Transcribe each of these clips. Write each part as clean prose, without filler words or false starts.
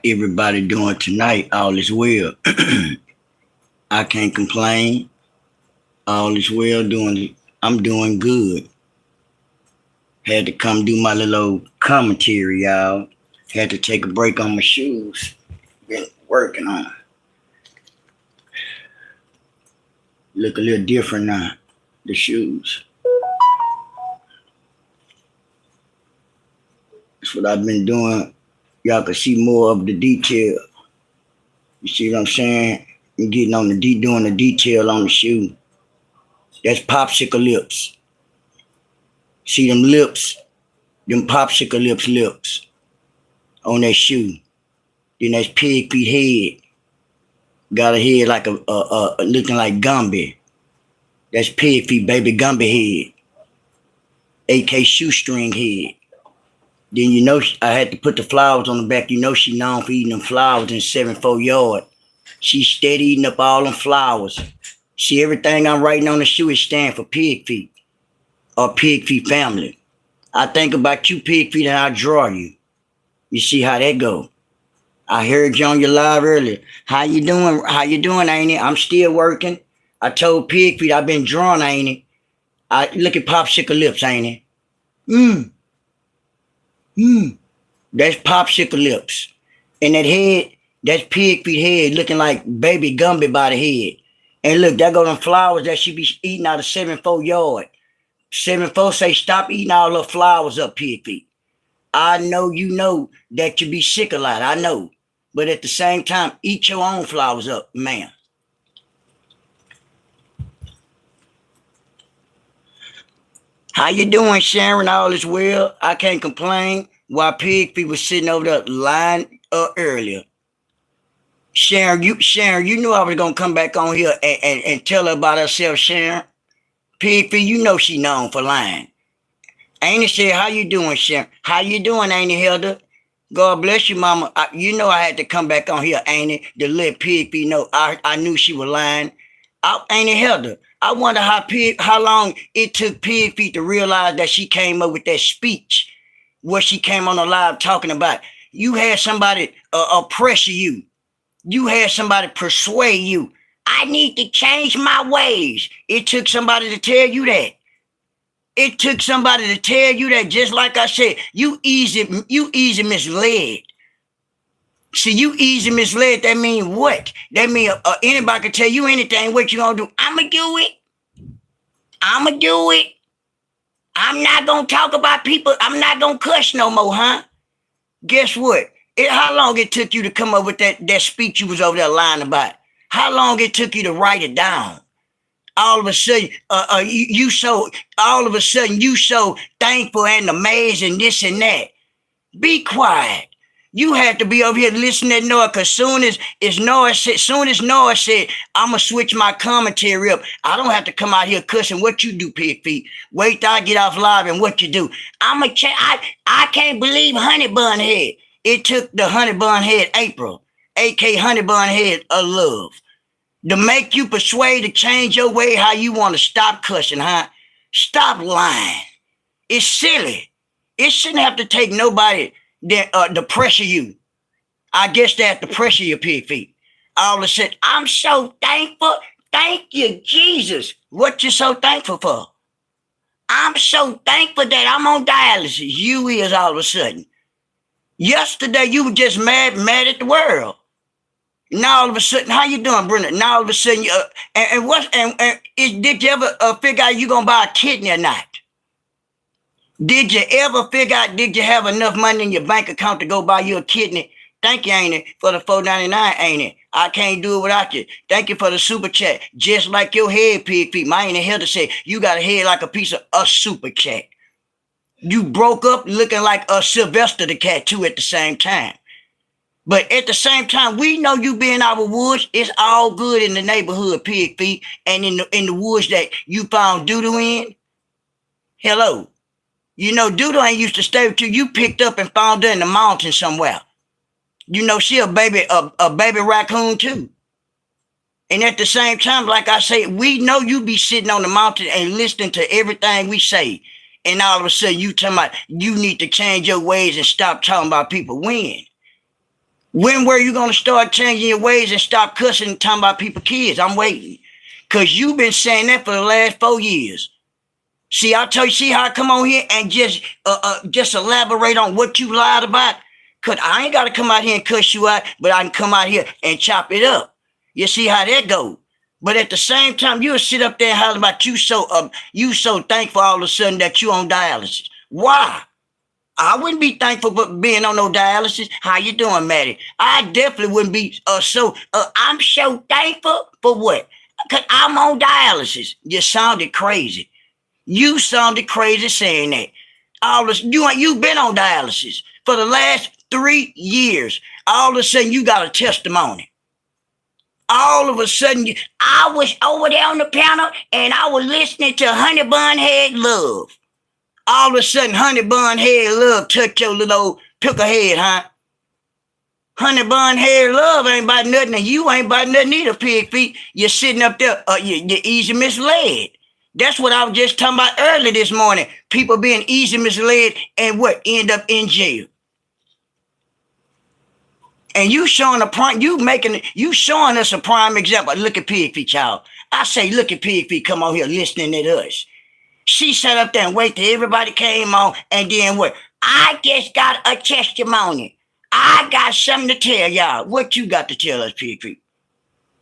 everybody doing tonight? All is well. I can't complain. All is well. I'm doing good. Had to come do my little commentary, y'all. Had to take a break on my shoes. Been working on. Look a little different now. The shoes. That's what I've been doing. Y'all can see more of the detail. You see what I'm saying? I'm getting on doing the detail on the shoe. That's popsicle lips. See them lips? Them popsicle lips on that shoe. Then that's pig feet head. Got a head like a looking like Gumby. That's pig feet, baby Gumby head. AK shoestring head. Then you know I had to put the flowers on the back. You know she known for eating them flowers in 7-4 yard. She steady eating up all them flowers. See, everything I'm writing on the shoe is stand for pig feet or pig feet family. I think about you pig feet and I draw you. You see how that go. I heard you on your live earlier. How you doing? How you doing, ain't it? I'm still working. I told pig feet I've been drawing, ain't it? I look at popsicle lips, ain't it? Mmm. Mmm. That's popsicle lips. And that head, that's pig feet head looking like baby Gumby by the head. And look, there go them flowers that she be eating out of 7-4 yard. 7-4 say stop eating all the flowers up, pig feet. I know you know that you be sick a lot. I know. But at the same time, eat your own flowers up, man. How you doing, Sharon? All is well. I can't complain. While pig feet was sitting over there lying earlier. Sharon, you knew I was gonna come back on here and tell her about herself, Sharon. Pig feet, you know she known for lying. Ain't said, how you doing, Sharon? How you doing, Ain't Hilda? God bless you, mama. You know I had to come back on here, Ain't to let Pig feet know I knew she was lying. Ain't Hilda? I wonder how long it took Pig feet to realize that she came up with that speech where she came on the live talking about you had somebody pressure you. You had somebody persuade you. I need to change my ways. It took somebody to tell you that. It took somebody to tell you that, just like I said, you easy misled. See, you easy misled, that mean what? That mean anybody can tell you anything, what you gonna do? I'ma do it. I'ma do it. I'm not gonna talk about people. I'm not gonna cuss no more, huh? Guess what? How long it took you to come up with that speech you was over there lying about? How long it took you to write it down? All of a sudden, you so thankful and amazing, this and that. Be quiet. You had to be over here listening to Noah, because soon as Noah said, I'ma switch my commentary up. I don't have to come out here cussing what you do, pig feet. Wait till I get off live and what you do. I can't believe Honey Bun Head. It took the Honey Bun Head April, aka Honey Bun Head of Love, to make you persuade to change your way how you want to stop cussing, huh? Stop lying. It's silly. It shouldn't have to take nobody to pressure you. I guess they have to pressure your pig feet. All of a sudden, I'm so thankful. Thank you, Jesus. What you so thankful for? I'm so thankful that I'm on dialysis. You is all of a sudden. Yesterday, you were just mad at the world. Now all of a sudden, how you doing, Brenda? Now all of a sudden, did you ever figure out you gonna buy a kidney or not? Did you ever figure out, did you have enough money in your bank account to go buy you a kidney? Thank you, ain't it, for the $4.99, ain't it? I can't do it without you. Thank you for the super chat. Just like your head, pig feet. Mine ain't here to say you got a head like a piece of a super chat. You broke up looking like a Sylvester the cat too at the same time. But at the same time, we know you be in our woods. It's all good in the neighborhood, pig feet, and in the woods that you found Doodoo in. Hello. You know, Doodoo ain't used to stay with you. You picked up and found her in the mountains somewhere. You know, she a baby raccoon too. And at the same time, like I say, we know you be sitting on the mountain and listening to everything we say. And all of a sudden you talking about you need to change your ways and stop talking about people winning. When were you gonna start changing your ways and stop cussing and talking about people's kids? I'm waiting. Cause you've been saying that for the last 4 years. See, I'll tell you, see how I come on here and just elaborate on what you lied about? Cause I ain't gotta come out here and cuss you out, but I can come out here and chop it up. You see how that goes. But at the same time, you'll sit up there and holler about you so thankful all of a sudden that you on dialysis. Why? I wouldn't be thankful for being on no dialysis. How you doing, Maddie? I definitely wouldn't be I'm so thankful for what? Cause I'm on dialysis. You sounded crazy. You sounded crazy saying that. All this, you've been on dialysis for the last 3 years. All of a sudden, you got a testimony. All of a sudden, I was over there on the piano and I was listening to Honey Bun Head Love. All of a sudden, Honey Bun Head Love touch your little old pickle head, huh? Honey Bun Head Love ain't about nothing, and you ain't about nothing either, pig feet. You're sitting up there, you're easy misled. That's what I was just talking about early this morning. People being easy misled and what? End up in jail. And you showing us a prime example. Look at pig feet, y'all. I say, look at pig feet come on here listening to us. She sat up there and wait till everybody came on, and then what? I just got a testimony. I got something to tell y'all. What you got to tell us, pig feet?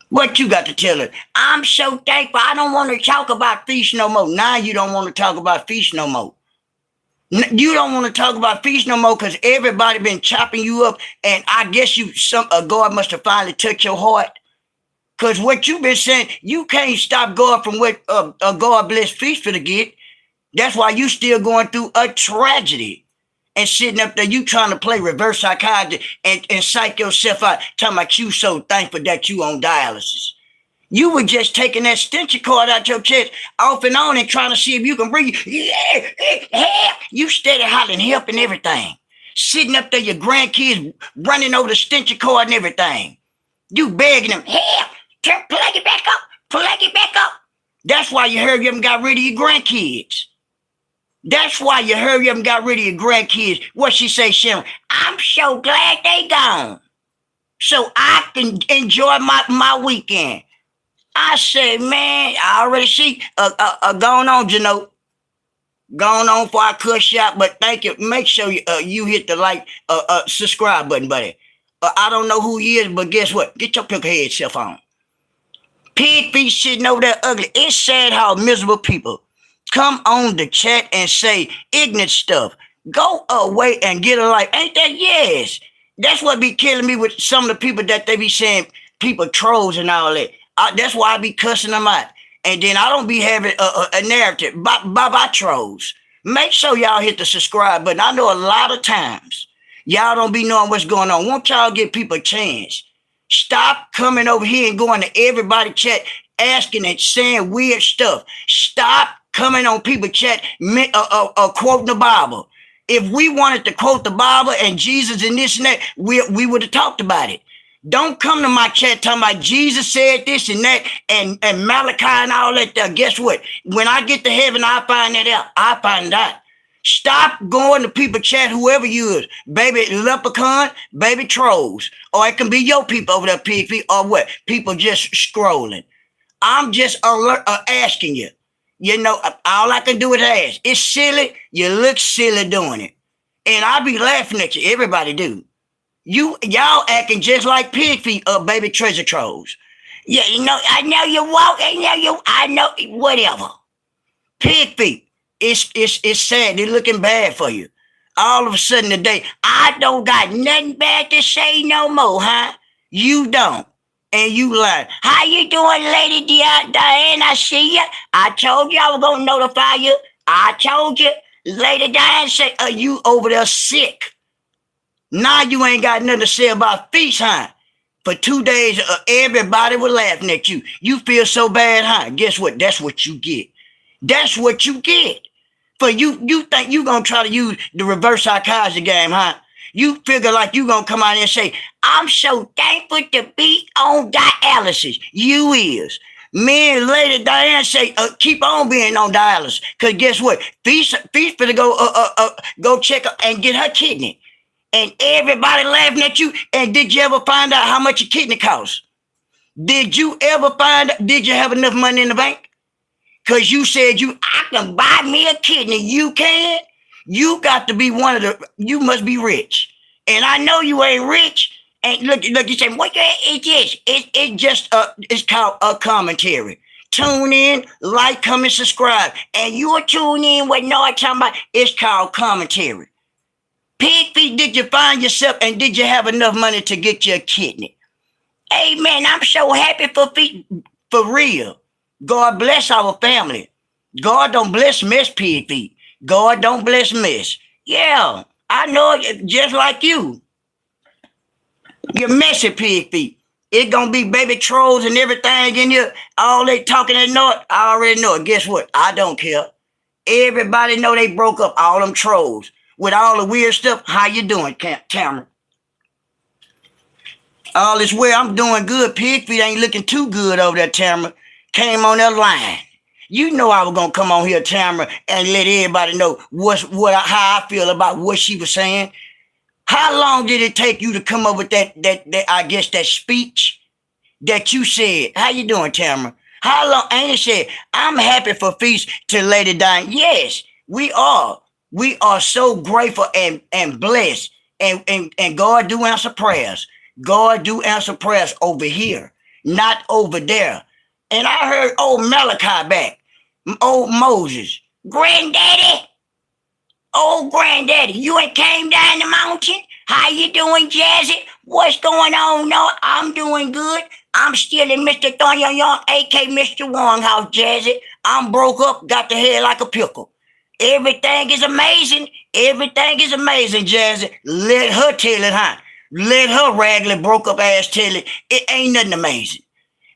What you got to tell us? I'm so thankful. I don't want to talk about feast no more. Now you don't want to talk about feast no more. You don't want to talk about feast no more because everybody been chopping you up, and I guess God must have finally touched your heart. Because what you've been saying, you can't stop God from what a God blessed feast for to get. That's why you still going through a tragedy. And sitting up there, you trying to play reverse psychology and psych yourself out, talking about you so thankful that you on dialysis. You were just taking that stench cord out your chest off and on and trying to see if you can breathe. Yeah. You steady hollering help and everything. Sitting up there, your grandkids running over the stench cord and everything. You begging them, help, plug it back up. That's why you heard you haven't got rid of your grandkids. That's why you hurry up and got rid of your grandkids. What she say, Sharon? I'm so glad they gone. So I can enjoy my weekend. I said, man, I already see. Going on, Jano. Going on for our cuss shot, but thank you. Make sure you hit the subscribe button, buddy. I don't know who he is, but guess what? Get your pickle head self on. Pig feet sitting over there ugly. It's sad how miserable people come on the chat and say ignorant stuff. Go away and get a life. Ain't that yes? That's what be killing me with some of the people that they be saying people trolls and all that. That's why I be cussing them out. And then I don't be having a narrative. Bye trolls. Make sure y'all hit the subscribe button. I know a lot of times y'all don't be knowing what's going on. Won't y'all give people a chance? Stop coming over here and going to everybody chat asking and saying weird stuff. Stop coming on people chat, quoting the Bible. If we wanted to quote the Bible and Jesus and this and that, we would have talked about it. Don't come to my chat talking about Jesus said this and that and Malachi and all that there. Guess what? When I get to heaven, I find that out. I find out. Stop going to people chat, whoever you is. Baby leprechaun, baby trolls. Or it can be your people over there, pig feet, or what? People just scrolling. I'm just asking you. You know, all I can do is ask. It's silly. You look silly doing it. And I be laughing at you. Everybody do. Y'all acting just like pig feet, baby treasure trolls. Yeah, you know, I know you walk, I know, whatever. Pig feet. It's sad. They're looking bad for you. All of a sudden today, I don't got nothing bad to say no more, huh? You don't. And you lying. How you doing, Lady Diane? I see you. I told you I was going to notify you. I told you. Lady Diane said, are you over there sick? Now you ain't got nothing to say about feast, huh? For 2 days, everybody was laughing at you. You feel so bad, huh? Guess what? That's what you get. That's what you get. For you think you going to try to use the reverse psychology game, huh? You figure like you going to come out and say, I'm so thankful to be on dialysis. You is. Me and Lady Diane say, keep on being on dialysis. Because guess what? Feast for to go check up and get her kidney. and everybody laughing at you. And did you ever find out how much your kidney costs? Did you ever find out? Did you have enough money in the bank? Because you said I can buy me a kidney. You can. You got to be one of you must be rich. And I know you ain't rich. And look, you say, what it is? It's just it's called a commentary. Tune in, like, comment, subscribe. And you'll tune in what no I'm talking about. It's called commentary. Pig feet, did you find yourself and did you have enough money to get your kidney? Amen. I'm so happy for real. God bless our family. God don't bless mess, pig feet. God don't bless mess. Yeah, I know it just like you. You're messy, pig feet. It's gonna be baby trolls and everything in here. All they talking and know it. I already know it. Guess what? I don't care. Everybody know they broke up. All them trolls with all the weird stuff. How you doing, Tamara? All this way, I'm doing good. Pig feet ain't looking too good over there, Tamara. Came on that line. You know I was gonna come on here, Tamara, and let everybody know how I feel about what she was saying. How long did it take you to come up with that I guess that speech that you said? How you doing, Tamara? How long? Ain't it said, I'm happy for Feast to Lady Diane. Yes, we are. We are so grateful and blessed. And God do answer prayers. God do answer prayers over here, not over there. And I heard old Malachi back, old Moses, Granddaddy, old Granddaddy, you ain't came down the mountain? How you doing, Jazzy? What's going on? No, I'm doing good. I'm still in Mr. Thon Young, a.k.a. Mr. Wong House, Jazzy. I'm broke up, got the head like a pickle. Everything is amazing. Everything is amazing, Jazzy. Let her tell it, huh? Let her raggedy broke up ass tell it. It ain't nothing amazing.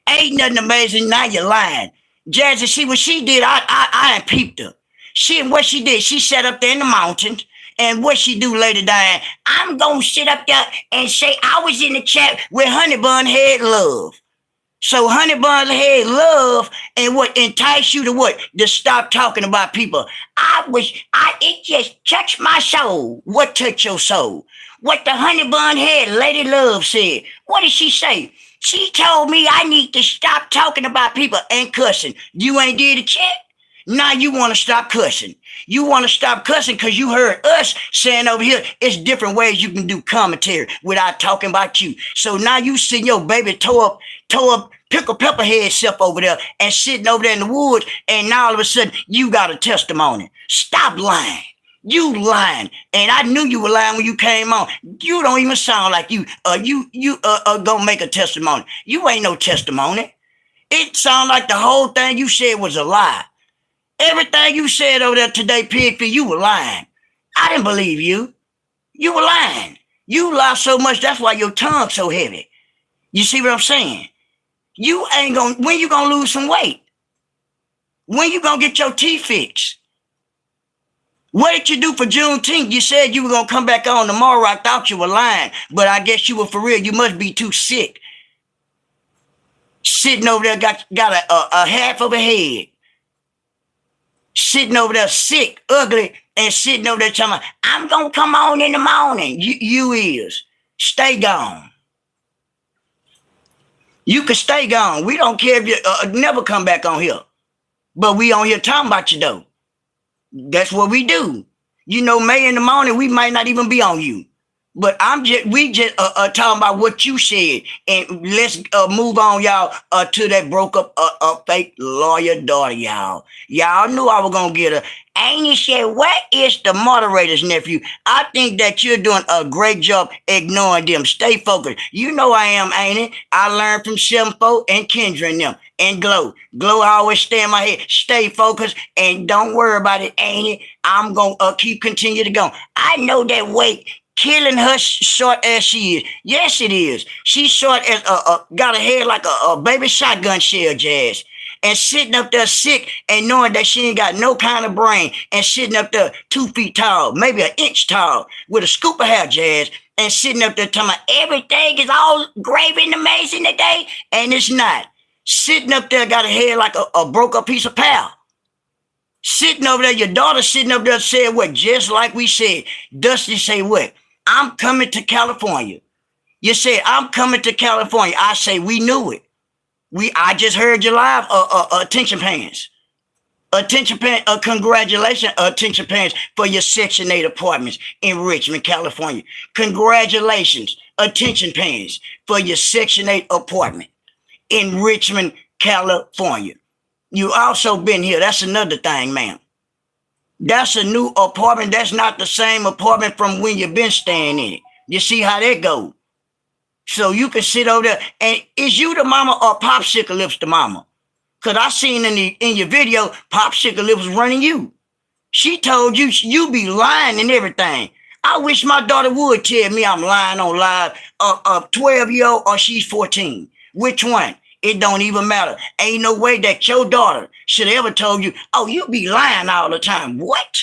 Ain't nothing amazing. Now you're lying. Jazzy, see what she did, I ain't peeped her. What she did, she sat up there in the mountains. And what she do, Lady Diane, I'm going to sit up there and say I was in the chat with Honey Bun Head Love. So Honey Bun Head Love and what entice you to what? To stop talking about people. It just touched my soul. What touched your soul? What the Honey Bun Head Lady Love said. What did she say? She told me I need to stop talking about people and cussing. You ain't did a check? Now you want to stop cussing. You want to stop cussing because you heard us saying over here, it's different ways you can do commentary without talking about you. So now you sitting your baby toe up pickle pepper head self over there and sitting over there in the woods, and now all of a sudden you got a testimony. Stop lying. You lying. And I knew you were lying when you came on. You don't even sound like you gonna make a testimony. You ain't no testimony. It sound like the whole thing you said was a lie. Everything you said over there today, Pigfeet, you were lying. I didn't believe you. You were lying. You lie so much, that's why your tongue's so heavy. You see what I'm saying? You ain't when you gonna lose some weight? When you gonna get your teeth fixed? What did you do for Juneteenth? You said you were gonna come back on tomorrow. I thought you were lying, but I guess you were for real. You must be too sick. Sitting over there, got a half of a head. Sitting over there sick, ugly, and sitting over there telling me, I'm going to come on in the morning. You is. Stay gone. You can stay gone. We don't care if you never come back on here. But we on here talking about you, though. That's what we do. You know, May in the morning, we might not even be on you. But we just talking about what you said, and let's move on, y'all, to that broke up fake lawyer daughter, y'all. Y'all knew I was gonna get her. Amy said, "Where is the moderator's nephew?" I think that you're doing a great job ignoring them. Stay focused. You know I am, ain't it? I learned from 7-4 and Kendra and them. And Glow. Glow always stay in my head. Stay focused and don't worry about it, ain't it? I'm gonna continue to go. I know that weight killing her short as she is. Yes, it is. She's short as got a head like a baby shotgun shell, Jazz. And sitting up there sick and knowing that she ain't got no kind of brain, and sitting up there 2 feet tall, maybe an inch tall, with a scoop of hair, Jazz, and sitting up there talking about everything is all gravy and amazing today, and it's not. Sitting up there got a head like a broke up piece of pal. Sitting over there, your daughter sitting up there said what? Just like we said. Dusty say what? I'm coming to California. You said, I'm coming to California. I say, we knew it. I just heard you live, attention pans. Attention pan, congratulations, attention pans for your Section 8 apartments in Richmond, California. Congratulations, attention pans for your Section 8 apartment in Richmond, California. You also been here. That's another thing, ma'am. That's a new apartment. That's not the same apartment from when you've been staying in it. You see how that goes? So you can sit over there. And is you the mama or Popsicle Lips the mama? Because I seen in your video, Popsicle Lips was running you. She told you you be lying and everything. I wish my daughter would tell me I'm lying on live. A 12-year-old or she's 14. Which one? It don't even matter. Ain't no way that your daughter should have ever told you, oh, you be lying all the time. What?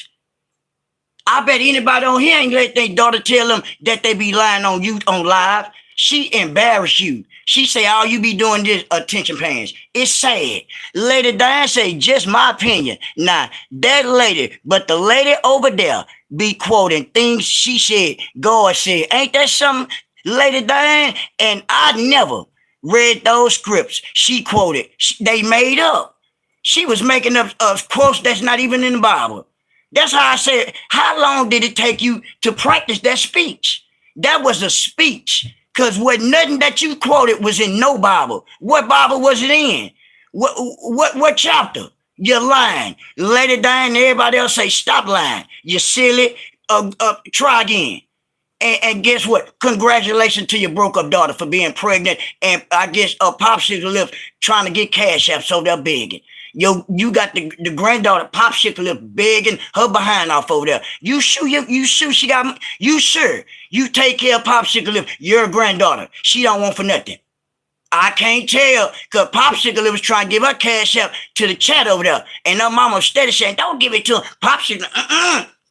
I bet anybody on here ain't let their daughter tell them that they be lying on you on live. She embarrassed you. She say, all you be doing this attention pans. It's sad. Lady Diane say, just my opinion. Nah, that lady, but the lady over there be quoting things she said, God said. Ain't that something, Lady Diane? And I never read those scripts she quoted. They made up. She was making up quotes that's not even in the Bible. That's how I said, how long did it take you to practice that speech? That was a speech. Because nothing that you quoted was in no Bible. What Bible was it in? What chapter? You're lying. Lady Diane and everybody else say, stop lying. You're silly. Try again. And guess what? Congratulations to your broke up daughter for being pregnant. And I guess Popsicle Lips trying to get cash out, so they're begging. You got the granddaughter Popsicle Lips begging her behind off over there. You sure she got, you sure you take care of Popsicle Lips, your granddaughter. She don't want for nothing. I can't tell because Popsicle Lips was trying to give her cash out to the chat over there. And her mama steady saying, don't give it to her. Popsicle,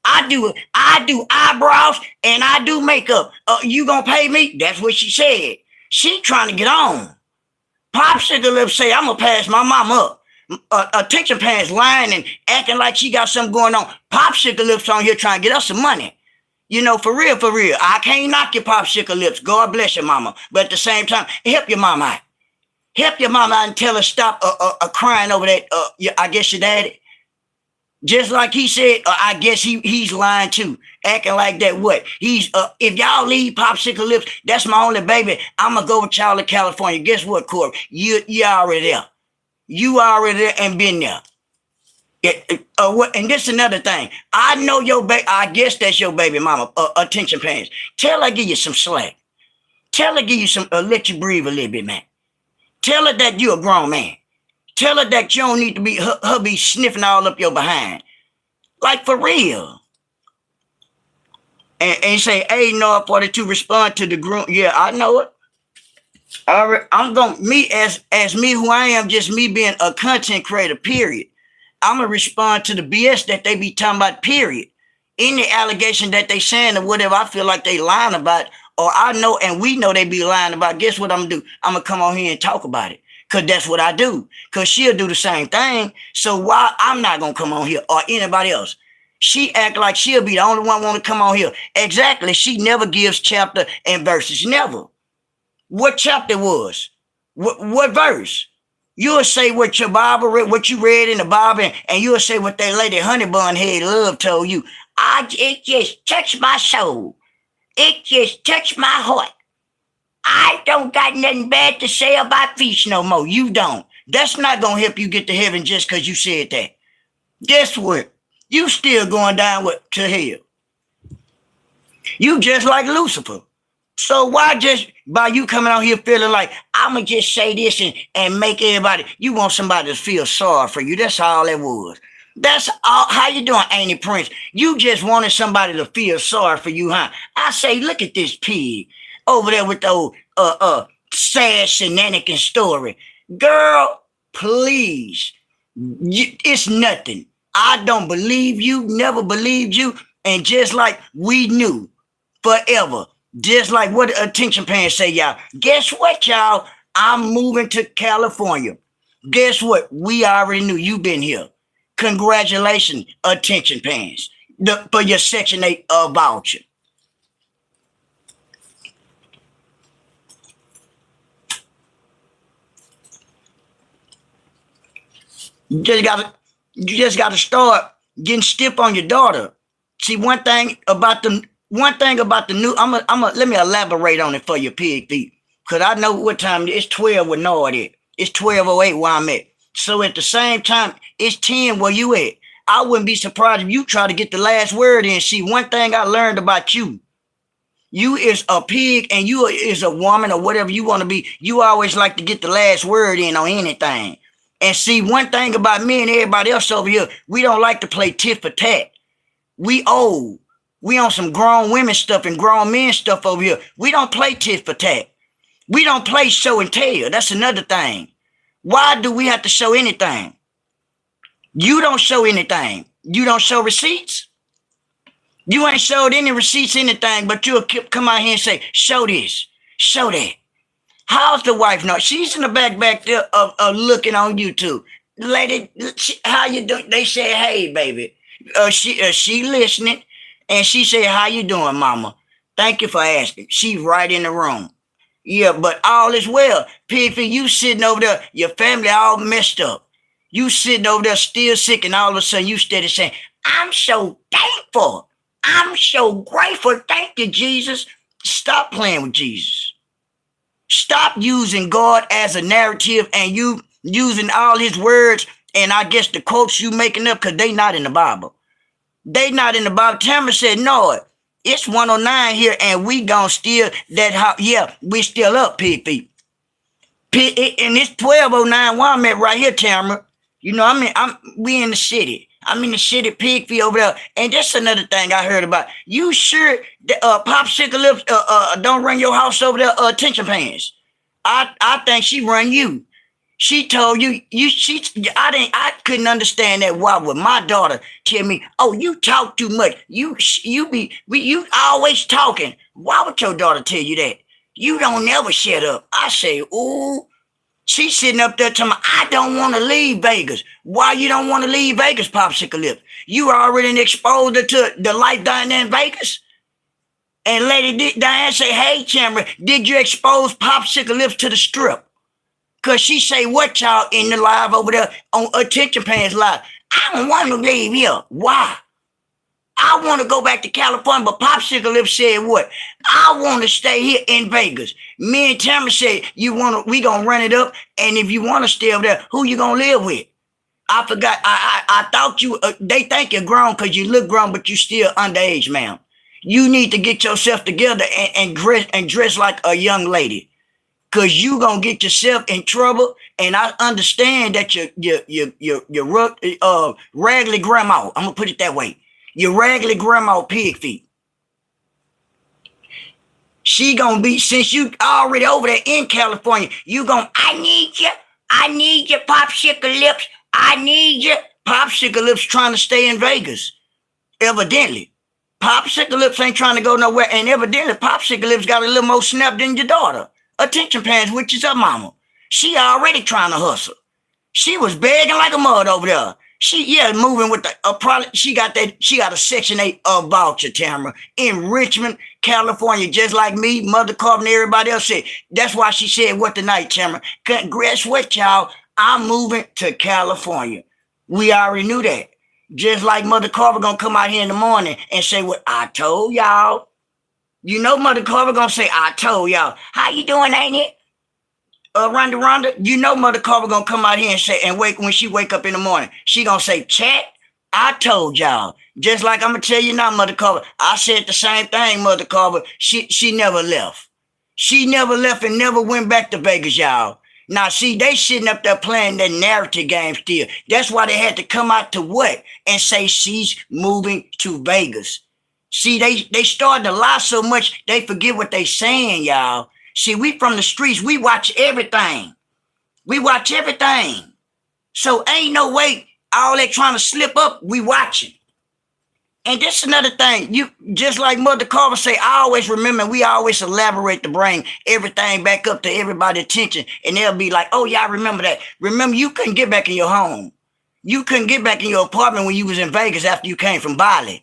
I do eyebrows and I do makeup. You gonna pay me? That's what she said. She trying to get on. Popsicle Lips say, I'm gonna pass my mama up. Attention pants lying and acting like she got something going on. Popsicle Lips on here trying to get us some money. You know, for real. I can't knock your Popsicle Lips. God bless your mama. But at the same time, help your mama out. Help your mama out and tell her stop crying over that. I guess your daddy. Just like he said, I guess he's lying too. Acting like that what? He's if y'all leave Popsicle Lips, that's my only baby. I'm gonna go with y'all to California. Guess what, Corey? You already there. You already there and been there. And this is another thing. I know your baby. I guess that's your baby mama. Attention pants. Tell her give you some slack. Tell her give you some. Let you breathe a little bit, man. Tell her that you're a grown man. Tell her that you don't need to be her be sniffing all up your behind. Like for real. And say, hey, no, 42 respond to the groom. Yeah, I know it. All right, I'm gonna me as me who I am, just me being a content creator, period. I'm gonna respond to the BS that they be talking about, period. Any allegation that they saying or whatever I feel like they lying about, or I know and we know they be lying about, guess what I'm gonna do? I'm gonna come on here and talk about it. Cause that's what I do. Cause she'll do the same thing. So why I'm not gonna come on here or anybody else? She act like she'll be the only one want to come on here. Exactly. She never gives chapter and verses. Never. What chapter was? What verse? You'll say what your Bible read, what you read in the Bible, and you'll say what that lady Honey Bun Head Love told you. It just touched my soul. It just touched my heart. I don't got nothing bad to say about fish no more. You don't. That's not going to help you get to heaven just because you said that. Guess what? You still going down to hell. You just like Lucifer. So why just by you coming out here feeling like I'm going to just say this and make everybody, you want somebody to feel sorry for you. That's all it was. That's all. How you doing, Annie Prince? You just wanted somebody to feel sorry for you, huh? I say, look at this pig over there with the old sad shenanigan story. Girl, please. It's nothing. I don't believe you, never believed you. And just like we knew forever, just like what attention pants say, y'all. Guess what, y'all? I'm moving to California. Guess what? We already knew you been here. Congratulations, attention pants, for your Section 8 voucher. You just gotta start getting stiff on your daughter. See, one thing about the new, let me elaborate on it for you, pig feet. Cause I know what time it's 12 with Nord at. It's 12:08 where I'm at. So at the same time, it's 10 where you at. I wouldn't be surprised if you try to get the last word in. See, one thing I learned about you, you is a pig and you is a woman or whatever you want to be. You always like to get the last word in on anything. And see, one thing about me and everybody else over here, we don't like to play tit for tat. We old. We on some grown women stuff and grown men stuff over here. We don't play tit for tat. We don't play show and tell. That's another thing. Why do we have to show anything? You don't show anything. You don't show receipts. You ain't showed any receipts, anything, but you'll come out here and say, show this, show that. How's the wife not? She's in the back there of looking on YouTube. Lady, how you doing? They say, hey, baby. She listening, and she say, how you doing, mama? Thank you for asking. She's right in the room. Yeah, but all is well. Pig, you sitting over there, your family all messed up. You sitting over there still sick, and all of a sudden you steady saying, I'm so thankful. I'm so grateful. Thank you, Jesus. Stop playing with Jesus. Stop using God as a narrative and you using all his words and I guess the quotes you making up because they not in the Bible. They not in the Bible. Tamara said, no, it's 109 here and we gonna steal that house. Yeah, we still up, pig feet. And it's 1209 where I'm at right here, Tamara. You know, we in the city. I'm in the city, pig feet over there. And that's another thing I heard about. You sure that Popsicle Lips don't run your house over there, attention pans? I think she run you. She told you, I couldn't understand that. Why would my daughter tell me, oh, you talk too much. You always talking. Why would your daughter tell you that? You don't never shut up. I say, ooh. She's sitting up there telling me, I don't want to leave Vegas. Why you don't want to leave Vegas, Popsicle Lips? You already exposed her to the life down there in Vegas? And Lady Diane say, hey, Tamara, did you expose Popsicle Lips to the strip? Because she say, what y'all in the live over there on Attention Pants Live? I don't want to leave here. Why? I want to go back to California, but Popsicle Lips said what? I want to stay here in Vegas. Me and Tamara said, we going to run it up, and if you want to stay over there, who you going to live with? I forgot. I thought they think you're grown because you look grown, but you still underage, ma'am. You need to get yourself together and dress like a young lady. Because you going to get yourself in trouble, and I understand that you're raggedy grandma. I'm going to put it that way. Your raggedy grandma pig feet. She gonna be, since you already over there in California, you gonna, I need you, Popsicle Lips. I need you. Popsicle Lips trying to stay in Vegas. Evidently. Popsicle Lips ain't trying to go nowhere. And evidently, Popsicle Lips got a little more snap than your daughter. Attention Pants, which is her mama. She already trying to hustle. She was begging like a mud over there. Moving with she got a Section 8 voucher, Tamara, in Richmond, California, just like me, Mother Carver, and everybody else said. That's why she said what tonight, Tamara. Guess what, y'all? I'm moving to California. We already knew that. Just like Mother Carver gonna come out here in the morning and say what I told y'all. You know Mother Carver gonna say, I told y'all. How you doing, ain't it? Rhonda, you know Mother Carver gonna come out here and say, when she wake up in the morning, she gonna say, chat, I told y'all. Just like I'm gonna tell you now, Mother Carver, I said the same thing, Mother Carver. She never left. She never left and never went back to Vegas, y'all. Now, see, they sitting up there playing that narrative game still. That's why they had to come out to what? And say she's moving to Vegas. See, they started to lie so much, they forget what they saying, y'all. See, we from the streets. We watch everything. We watch everything. So ain't no way all that trying to slip up, we watching. And this is another thing. You just like Mother Carver say, I always remember, we always elaborate to bring everything back up to everybody's attention. And they'll be like, oh, yeah, I remember that. Remember, you couldn't get back in your home. You couldn't get back in your apartment when you was in Vegas after you came from Bali.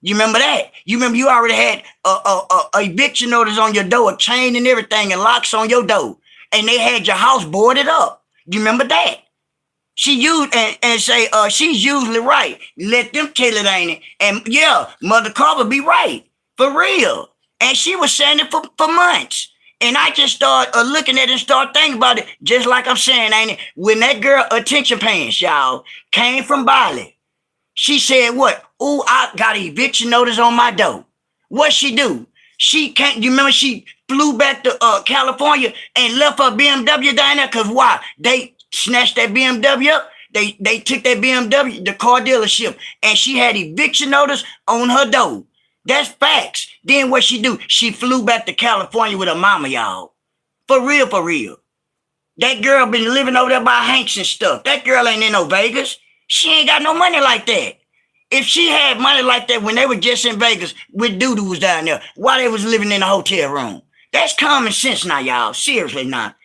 You remember that? You remember you already had a eviction notice on your door, a chain and everything, and locks on your door. And they had your house boarded up. You remember that? She used and say, she's usually right. Let them tell it, ain't it? And yeah, Mother Carver be right. For real. And she was saying it for months. And I just started looking at it and start thinking about it, just like I'm saying, ain't it? When that girl, Attention Pants, y'all, came from Bali, she said what? Oh, I got an eviction notice on my door. What she do? She can't, you remember she flew back to California and left her BMW down there? Because why? They snatched that BMW up. They took that BMW, the car dealership, and she had eviction notice on her door. That's facts. Then what she do? She flew back to California with her mama, y'all. For real, for real. That girl been living over there by Hanks and stuff. That girl ain't in no Vegas. She ain't got no money like that. If she had money like that when they were just in Vegas with Doodoo was down there, while they was living in a hotel room. That's common sense now, y'all. Seriously now.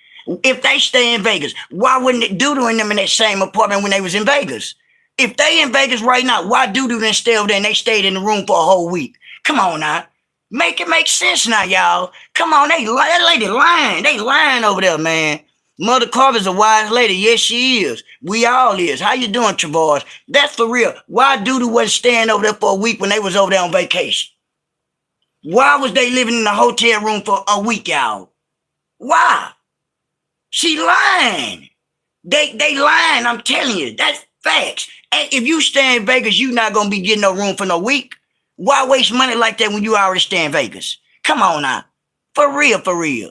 If they stay in Vegas, why wouldn't it Doodoo and them in that same apartment when they was in Vegas? If they in Vegas right now, why Doodoo didn't stay over there and they stayed in the room for a whole week? Come on now. Make it make sense now, y'all. Come on, that lady lying. They lying over there, man. Mother Carver's a wise lady. Yes, she is. We all is. How you doing, Travars? That's for real. Why Doodoo wasn't staying over there for a week when they was over there on vacation? Why was they living in a hotel room for a week, y'all? Why? She lying. They lying, I'm telling you. That's facts. And if you stay in Vegas, you not going to be getting no room for no week. Why waste money like that when you already stay in Vegas? Come on now. For real, for real.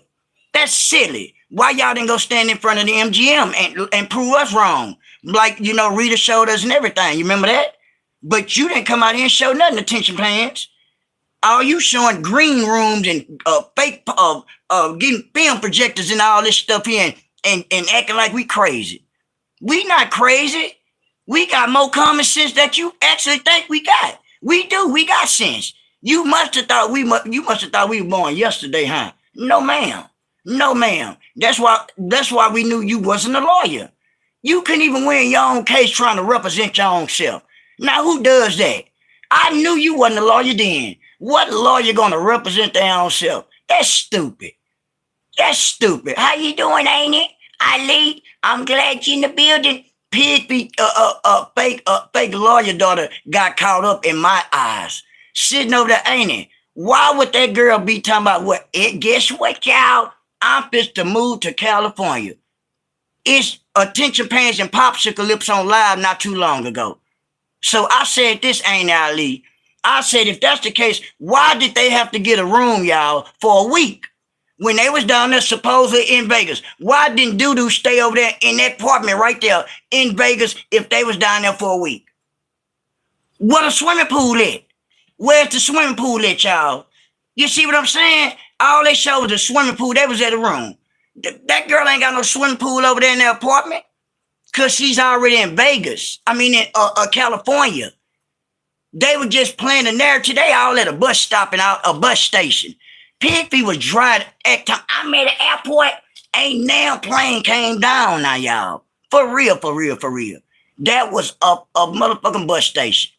That's silly. Why y'all didn't go stand in front of the MGM and prove us wrong? Like, you know, Rita showed us and everything. You remember that? But you didn't come out here and show nothing, Attention Pants. All you showing green rooms and fake getting film projectors and all this stuff here and acting like we crazy. We not crazy. We got more common sense that you actually think we got. We do. We got sense. You must have thought we were born yesterday, huh? No, ma'am. No, ma'am. That's why we knew you wasn't a lawyer. You couldn't even win your own case trying to represent your own self. Now, who does that? I knew you wasn't a lawyer then. What lawyer gonna represent their own self? That's stupid. That's stupid. How you doing, ain't it? Ali, I'm glad you in the building. Pig fake lawyer daughter got caught up in my eyes. Sitting over there, ain't it? Why would that girl be talking about what? Guess what, y'all? I'm fit to move to California. It's Attention Pants and Popsicle Lips on live not too long ago. So I said this, ain't Ali. I said, if that's the case, why did they have to get a room, y'all, for a week? When they was down there supposedly in Vegas, why didn't Doodoo stay over there in that apartment right there in Vegas if they was down there for a week? What a swimming pool at? Where's the swimming pool at, y'all? You see what I'm saying? All they showed was a swimming pool. They was at a room. That girl ain't got no swimming pool over there in their apartment because she's already in Vegas. I mean, in California. They were just playing the narrative. They all at a bus stop and a bus station. Pigfeet was dry at time. I'm at the airport. Ain't now plane came down now, y'all. For real, for real, for real. That was a motherfucking bus station.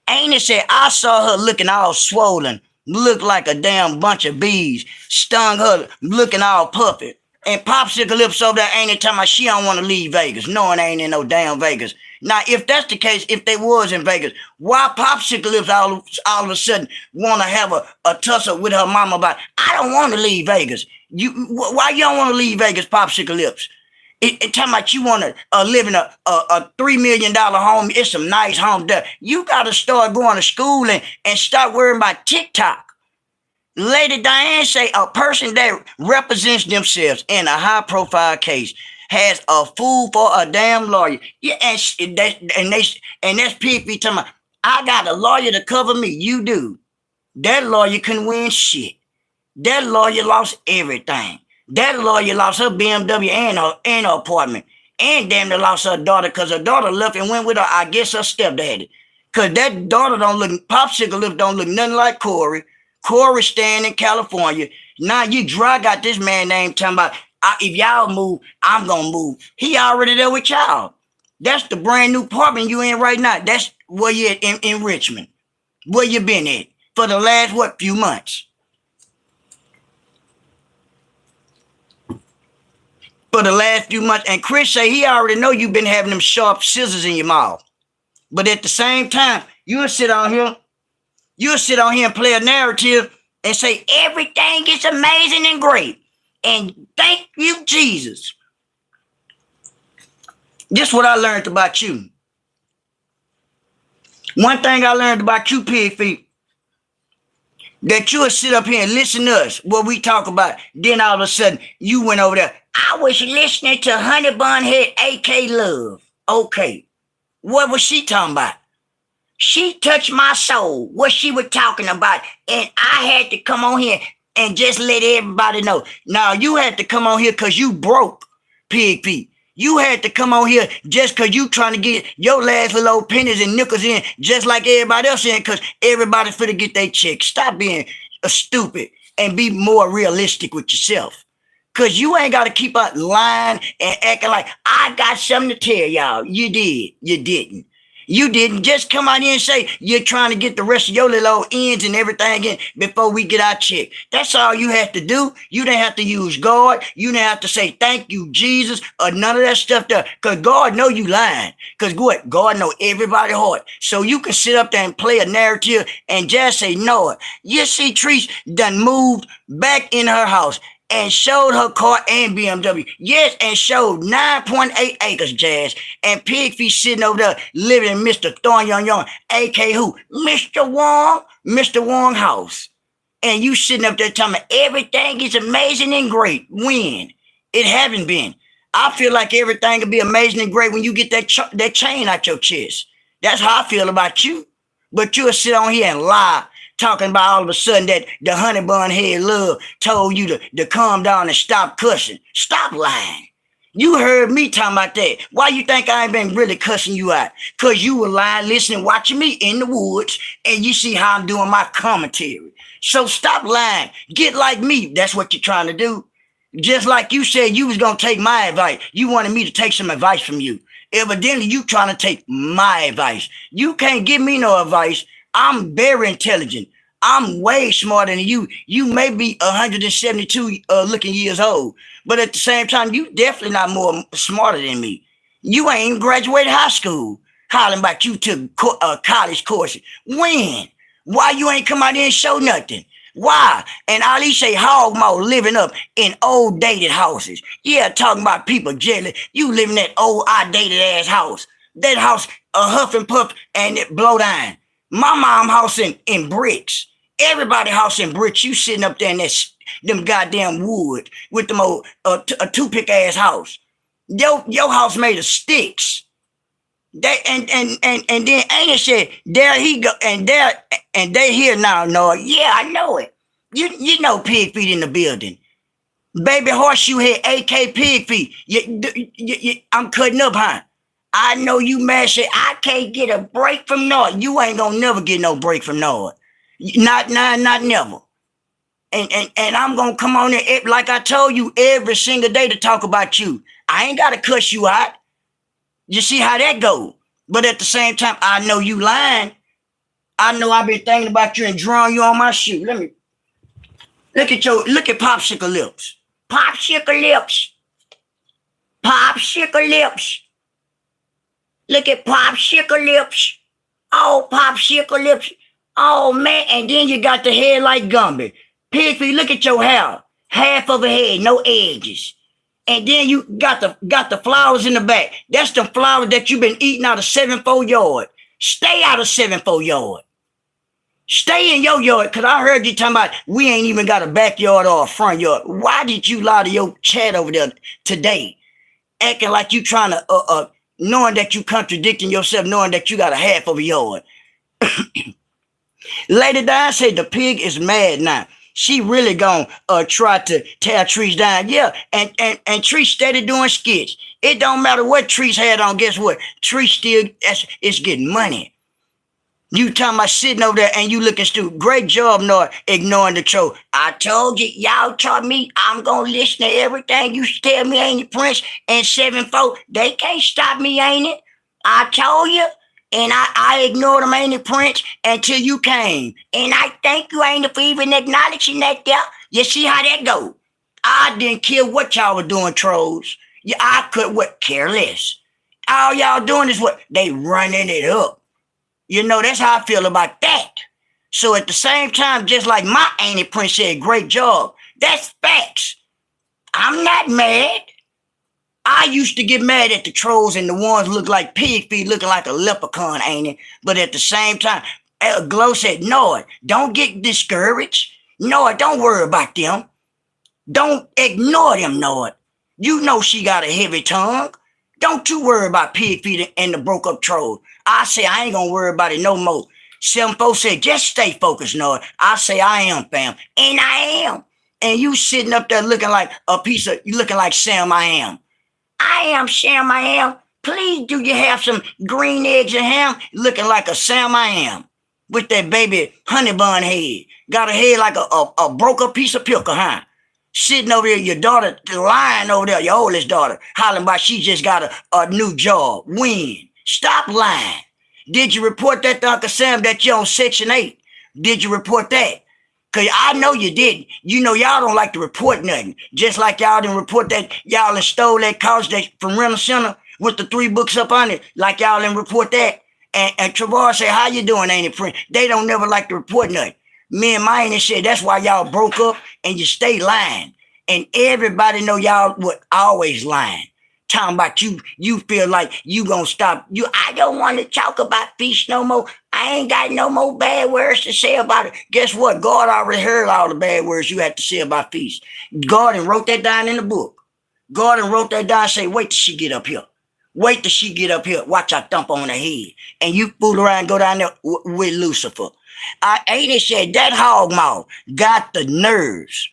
Ain't it said, I saw her looking all swollen, looked like a damn bunch of bees, stung her looking all puffy. And Popsicle Lips over there ain't it talking about she don't want to leave Vegas, knowing they ain't in no damn Vegas. Now, if that's the case, if they was in Vegas, why Popsicle Lips all of a sudden want to have a tussle with her mama about, I don't want to leave Vegas. Why you don't want to leave Vegas, Popsicle Lips? It talking about you want to live in a $3 million home. It's some nice home there. You got to start going to school and start worrying about TikTok. Lady Diane say a person that represents themselves in a high-profile case has a fool for a damn lawyer. Yeah, and that's Pigfeet talking about, I got a lawyer to cover me. You do. That lawyer couldn't win shit. That lawyer lost everything. That lawyer lost her BMW and her apartment. And damn near lost her daughter because her daughter left and went with her, I guess, her stepdaddy. Because that daughter Popsicle Lips don't look nothing like Corey. Corey staying in California. Now you got this man named talking about, if y'all move, I'm going to move. He already there with y'all. That's the brand new apartment you in right now. That's where you at in Richmond. Where you been at for the last, few months. for the last few months. And Chris say he already know you been having them sharp scissors in your mouth. But at the same time, you'll sit on here and play a narrative and say everything is amazing and great. And thank you, Jesus. This is what I learned about you. One thing I learned about you, Pig Feet, that you'll sit up here and listen to us, what we talk about. Then all of a sudden, you went over there. I was listening to Honey Bun Head, AK Love. Okay. What was she talking about? She touched my soul, what she was talking about. And I had to come on here and just let everybody know. Now, you had to come on here because you broke, Pig Feet. You had to come on here just because you trying to get your last little old pennies and nickels in just like everybody else in because everybody's finna get their check. Stop being stupid and be more realistic with yourself. Because you ain't got to keep out lying and acting like, I got something to tell y'all. You did. You didn't. You didn't just come out here and say you're trying to get the rest of your little old ends and everything in before we get our check. That's all you have to do. You didn't have to use God. You didn't have to say thank you, Jesus, or none of that stuff there. Because God know you lying. Because what? God know everybody's heart. So you can sit up there and play a narrative and just say, no. You see, Treese done moved back in her house and showed her car and BMW. Yes, and showed 9.8 acres, Jazz. And Pig Feet sitting over there living in Mr. Thorn Young, a.k.a. who? Mr. Wong house. And you sitting up there telling me everything is amazing and great. When? It haven't been. I feel like everything will be amazing and great when you get that chain out your chest. That's how I feel about you. But you'll sit on here and lie, talking about all of a sudden that the Honey Bun Head Love told you to calm down and stop cussing. Stop lying. You heard me talking about that. Why you think I ain't been really cussing you out? Because you were lying, listening, watching me in the woods, and you see how I'm doing my commentary. So stop lying. Get like me. That's what you're trying to do. Just like you said you was going to take my advice. You wanted me to take some advice from you. Evidently, you trying to take my advice. You can't give me no advice. I'm very intelligent. I'm way smarter than you. You may be 172 looking years old, but at the same time, you definitely not more smarter than me. You ain't even graduated high school. Hollering about you took college courses. When? Why you ain't come out here and show nothing? Why? And Ali say hog mode living up in old dated houses. Yeah, talking about people jelly. You live in that old outdated ass house. That house a huff and puff and it blow down. My mom house in bricks. Everybody house in bricks. You sitting up there in them goddamn wood with them old a two-pick ass house. Your house made of sticks. They and then Anna said, there he go, and they here now, no. Yeah, I know it. You know Pig Feet in the building. Baby Horseshoe Head, AK Pig Feet. I'm cutting up, huh? I know you mad shit. I can't get a break from Nord. You ain't gonna never get no break from Nord. Not never. And I'm gonna come on there like I told you every single day to talk about you. I ain't gotta cuss you out. You see how that go? But at the same time, I know you lying. I know I've been thinking about you and drawing you on my shoe. Let me look at Popsicle Lips. Popsicle Lips. Popsicle Lips. Look at Popsicle Lips. Oh, Popsicle Lips. Oh man, and then you got the head like Gumby. Pig Feet, look at your hair. Half of a head, no edges. And then you got the flowers in the back. That's the flowers that you've been eating out of 7-4 yard. Stay out of 7-4 yard. Stay in your yard, because I heard you talking about we ain't even got a backyard or a front yard. Why did you lie to your chat over there today? Acting like you trying to, knowing that you contradicting yourself, knowing that you got a half of a yard. Lady Di said the pig is mad now. She really gonna try to tear Treese down. Yeah, and Treese steady doing skits. It don't matter what Treese had on. Guess what? Treese still is getting money. You talking about sitting over there and you looking stupid. Great job, Nord, ignoring the troll. I told you, y'all taught me I'm gonna listen to everything you tell me, ain't it, Prince? And 7-4, they can't stop me, ain't it? I told you. And I ignored them, ain't it, Prince, until you came. And I thank you, ain't it, for even acknowledging that there. You see how that go? I didn't care what y'all were doing, trolls. Yeah, I could care less. All y'all doing is what? They running it up. You know, that's how I feel about that. So at the same time, just like my Auntie Prince said, great job. That's facts. I'm not mad. I used to get mad at the trolls and the ones look like pig feet looking like a leprechaun, ain't it? But at the same time, Glow said, no, don't get discouraged. No, don't worry about them. Don't ignore them, Noah. You know she got a heavy tongue. Don't you worry about pig feet and the broke up troll. I say I ain't gonna worry about it no more. 7-4 said, just stay focused, Noah. I say I am, fam. And I am. And you sitting up there looking like a piece of, you looking like Sam I am. I am Sam I am. Please do you have some green eggs and ham? Looking like a Sam I am. With that baby honey bun head. Got a head like a broke up piece of pickle, huh? Sitting over there, your daughter lying over there, your oldest daughter, hollering about she just got a new job. When? Stop lying. Did you report that to Uncle Sam that you're on Section 8? Did you report that? Because I know you didn't. You know y'all don't like to report nothing. Just like y'all didn't report that y'all stole that couch that from Rental Center with the 3 books up on it. Like y'all didn't report that. And Trevor said, how you doing, Ain't it, friend? They don't never like to report nothing. Me and my auntie said that's why y'all broke up and you stay lying. And everybody know y'all would always lying. Talking about you feel like you gonna stop. I don't want to talk about feast no more. I ain't got no more bad words to say about it. Guess what? God already heard all the bad words you had to say about feast. God wrote that down in the book. God wrote that down and say, wait till she get up here. Wait till she get up here. Watch I thump on her head. And you fool around and go down there with Lucifer. I ain't it said that hog mouth got the nerves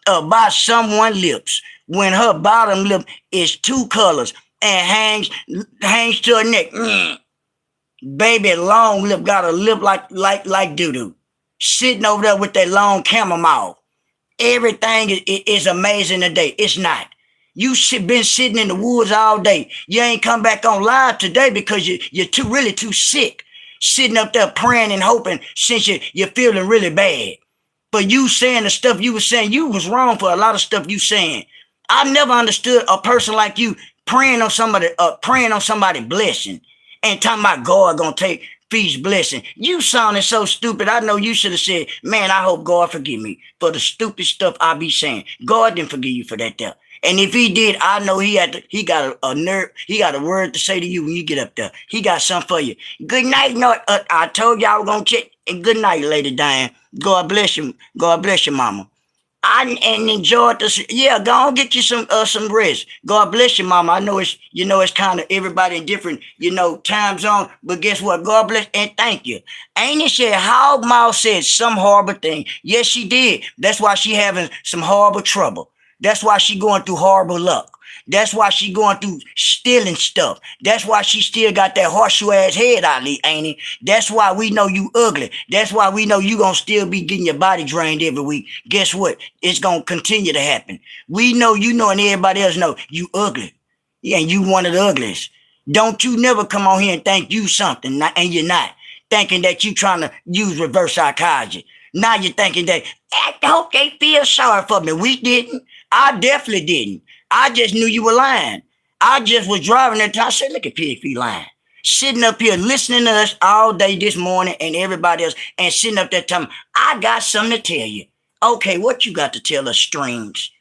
about someone's lips when her bottom lip is 2 colors and hangs to her neck. Baby, long lip got a lip like doo-doo. Sitting over there with that long camel mouth. Everything is amazing today. It's not. You been sitting in the woods all day. You ain't come back on live today because you're really too sick. Sitting up there praying and hoping since you're feeling really bad. But you saying the stuff you was saying, you was wrong for a lot of stuff you saying. I never understood a person like you praying on somebody blessing and talking about God gonna take feast blessing. You sounded so stupid. I know you should have said, man, I hope God forgive me for the stupid stuff I be saying. God didn't forgive you for that there. And if he did, I know he got a nerve, he got a word to say to you when you get up there. He got something for you. Good night. No, I told you I was gonna check. And good night, Lady Diane. God bless you. God bless you, mama. I enjoyed this. Yeah, go on get you some rest. God bless you, mama. I know it's kind of everybody in different, time zone. But guess what? God bless and thank you. Ain't it said Hogmouth said some horrible thing? Yes, she did. That's why she having some horrible trouble. That's why she going through horrible luck. That's why she going through stealing stuff. That's why she still got that horseshoe ass head, Ali, ain't it? That's why we know you ugly. That's why we know you gonna still be getting your body drained every week. Guess what? It's gonna continue to happen. We know you know and everybody else know you ugly. Yeah, and you one of the ugliest. Don't you never come on here and think you something, and you're not. Thinking that you trying to use reverse psychology. Now you're thinking that, I hope they feel sorry for me. We didn't. I definitely didn't. I just knew you were lying. I just was driving that time. I said, look at Pig Feet lying. Sitting up here listening to us all day this morning and everybody else and sitting up there telling me, I got something to tell you. Okay, what you got to tell us, Strings?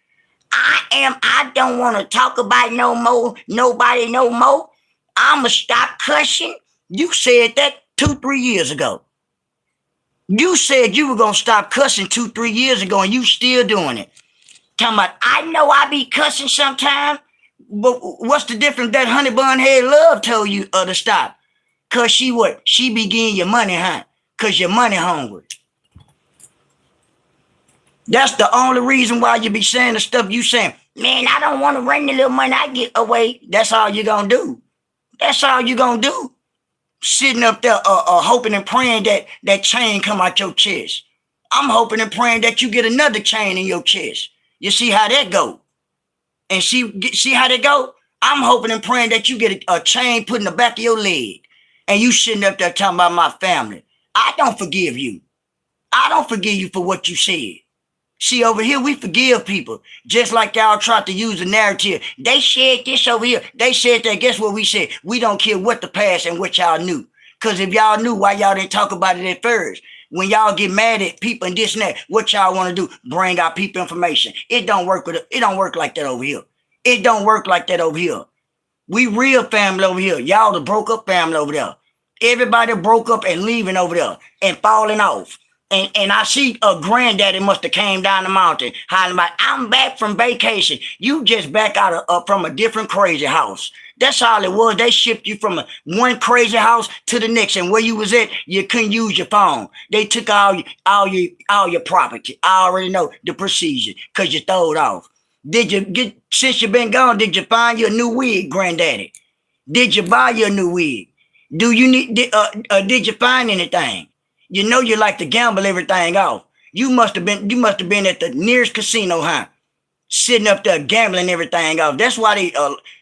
I don't want to talk about nobody no more. I'ma stop cussing. You said that 2-3 years ago. You said you were gonna stop cussing 2-3 years ago and you still doing it. Talking about, I know I be cussing sometime, but what's the difference that honey bun head love told you to stop? Cause she be getting your money, huh? Cause you're money hungry. That's the only reason why you be saying the stuff you saying. Man, I don't want to run the little money I get away. That's all you gonna do. That's all you gonna do. Sitting up there hoping and praying that chain come out your chest. I'm hoping and praying that you get another chain in your chest. You see how that go? And see how that go? I'm hoping and praying that you get a chain put in the back of your leg. And you sitting up there talking about my family. I don't forgive you. I don't forgive you for what you said. See, over here, we forgive people. Just like y'all tried to use the narrative. They said this over here. They said that. Guess what we said? We don't care what the past and what y'all knew. Because if y'all knew, why y'all didn't talk about it at first? When y'all get mad at people and this and that, what y'all want to do? Bring out people information. It don't work it don't work like that over here. It don't work like that over here. We real family over here. Y'all the broke up family over there. Everybody broke up and leaving over there and falling off. And I see a granddaddy must have came down the mountain hollering about, I'm back from vacation. You just back out of, from a different crazy house. That's all it was. They shipped you from one crazy house to the next. And where you was at, you couldn't use your phone. They took all your property. I already know the procedure because you throw it off. Since you been gone, did you find your new wig, granddaddy? Did you buy your new wig? Did you find anything? You know you like to gamble everything off. You must have been at the nearest casino, huh? Sitting up there gambling everything off. That's why they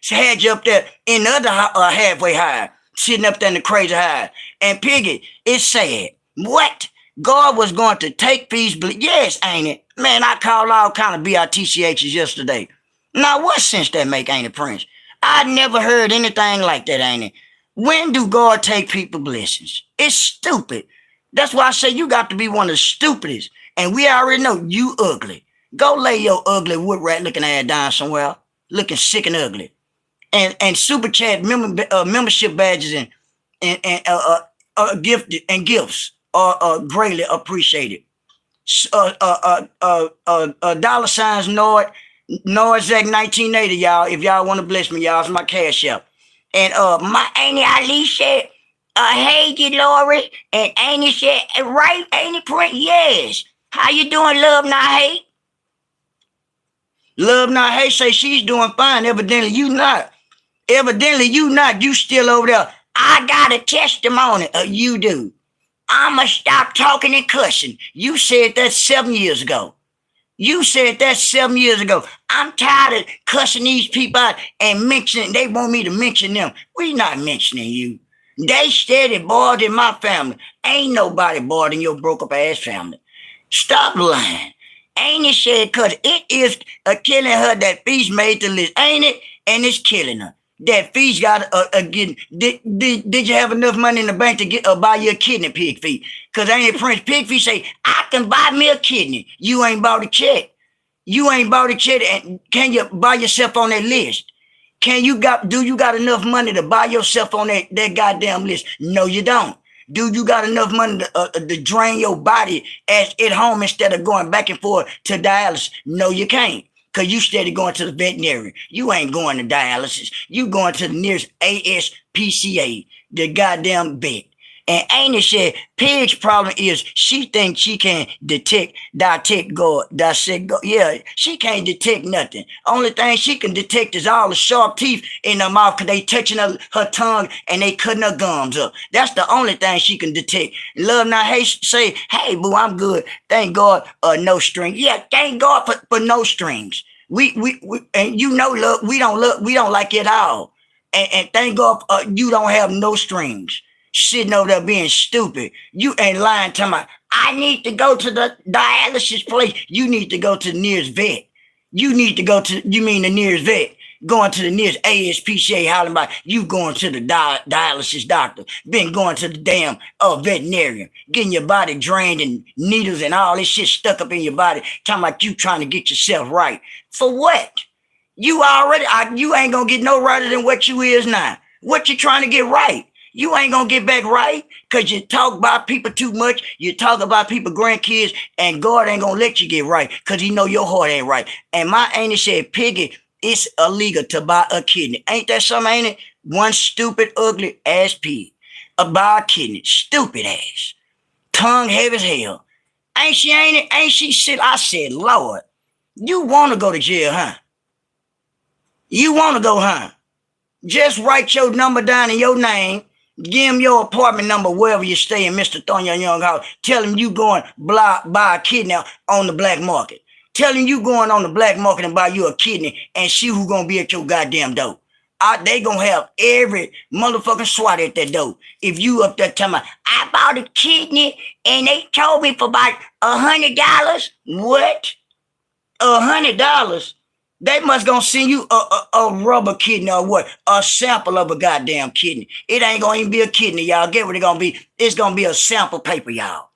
had you up there in the other halfway high, sitting up there in the crazy high. And Piggy, it's sad. What? God was going to take these, yes, ain't it? Man, I called all kind of BITCHs yesterday. Now, what sense that make, ain't it, Prince? I never heard anything like that, ain't it? When do God take people blessings? It's stupid. That's why I say you got to be one of the stupidest. And we already know you ugly. Go lay your ugly wood rat looking ass down somewhere, looking sick and ugly. And super chat membership badges and gifts are greatly appreciated. Dollar signs Nord Zach 1980, y'all. If y'all want to bless me, y'all, it's my cash app. And my Auntie Ali said, hey, you Lori. And Auntie said, right, Auntie Print, yes. How you doing, love, not hate? Love, not hate, say she's doing fine. Evidently, you not. Evidently, you not. You still over there. I got a testimony. You do. I'ma stop talking and cussing. You said that 7 years ago. You said that 7 years ago. I'm tired of cussing these people out and mentioning. They want me to mention them. We not mentioning you. They steady bored in my family. Ain't nobody bored in your broke up ass family. Stop lying. Ain't it said, cause it is killing her that feast made the list, ain't it? And it's killing her. That feast got again. Did you have enough money in the bank to get buy you a kidney, Pig Feet? Cause ain't it Prince Pig Feet say I can buy me a kidney. You ain't bought a check. You ain't bought a check, and can you buy yourself on that list? Do you got enough money to buy yourself on that goddamn list? No, you don't. Do you got enough money to drain your body at home instead of going back and forth to dialysis? No, you can't. Because you steady going to the veterinarian. You ain't going to dialysis. You going to the nearest ASPCA, the goddamn vet. And Amy said, Pig's problem is she thinks she can dissect God. Yeah, she can't detect nothing. Only thing she can detect is all the sharp teeth in her mouth because they touching her tongue and they cutting her gums up. That's the only thing she can detect. Love not hate say, hey, boo, I'm good. Thank God, no strings. Yeah, thank God for no strings. We and you know, love, we don't like it all. And thank God you don't have no strings. Sitting over there being stupid. You ain't lying to me. I need to go to the dialysis place. You need to go to the nearest vet. You need to go to, you mean the nearest vet? Going to the nearest ASPCA hollering about you going to the dialysis doctor. Been going to the damn veterinarian. Getting your body drained and needles and all this shit stuck up in your body. Talking about you trying to get yourself right. For what? You ain't gonna get no righter than what you is now. What you trying to get right? You ain't gonna get back right because you talk about people too much. You talk about people, grandkids, and God ain't gonna let you get right because he know your heart ain't right. And my auntie said, Piggy, it's illegal to buy a kidney. Ain't that something, ain't it? One stupid, ugly ass pig. Buy a kidney. Stupid ass. Tongue heavy as hell. Ain't she, ain't it? Ain't she shit? I said, Lord, you wanna go to jail, huh? You wanna go, huh? Just write your number down in your name. Give him your apartment number wherever you stay in Mr. Thonya Young house. Tell him you going buy a kidney on the black market. Tell him you going on the black market and buy you a kidney and see who gonna be at your goddamn door. They gonna have every motherfucking SWAT at that door. If you up there telling me, I bought a kidney and they told me for about $100. What? $100, they must gonna send you a rubber kidney or what? A sample of a goddamn kidney. It ain't gonna even be a kidney, y'all. Get what it gonna be? It's gonna be a sample paper, y'all.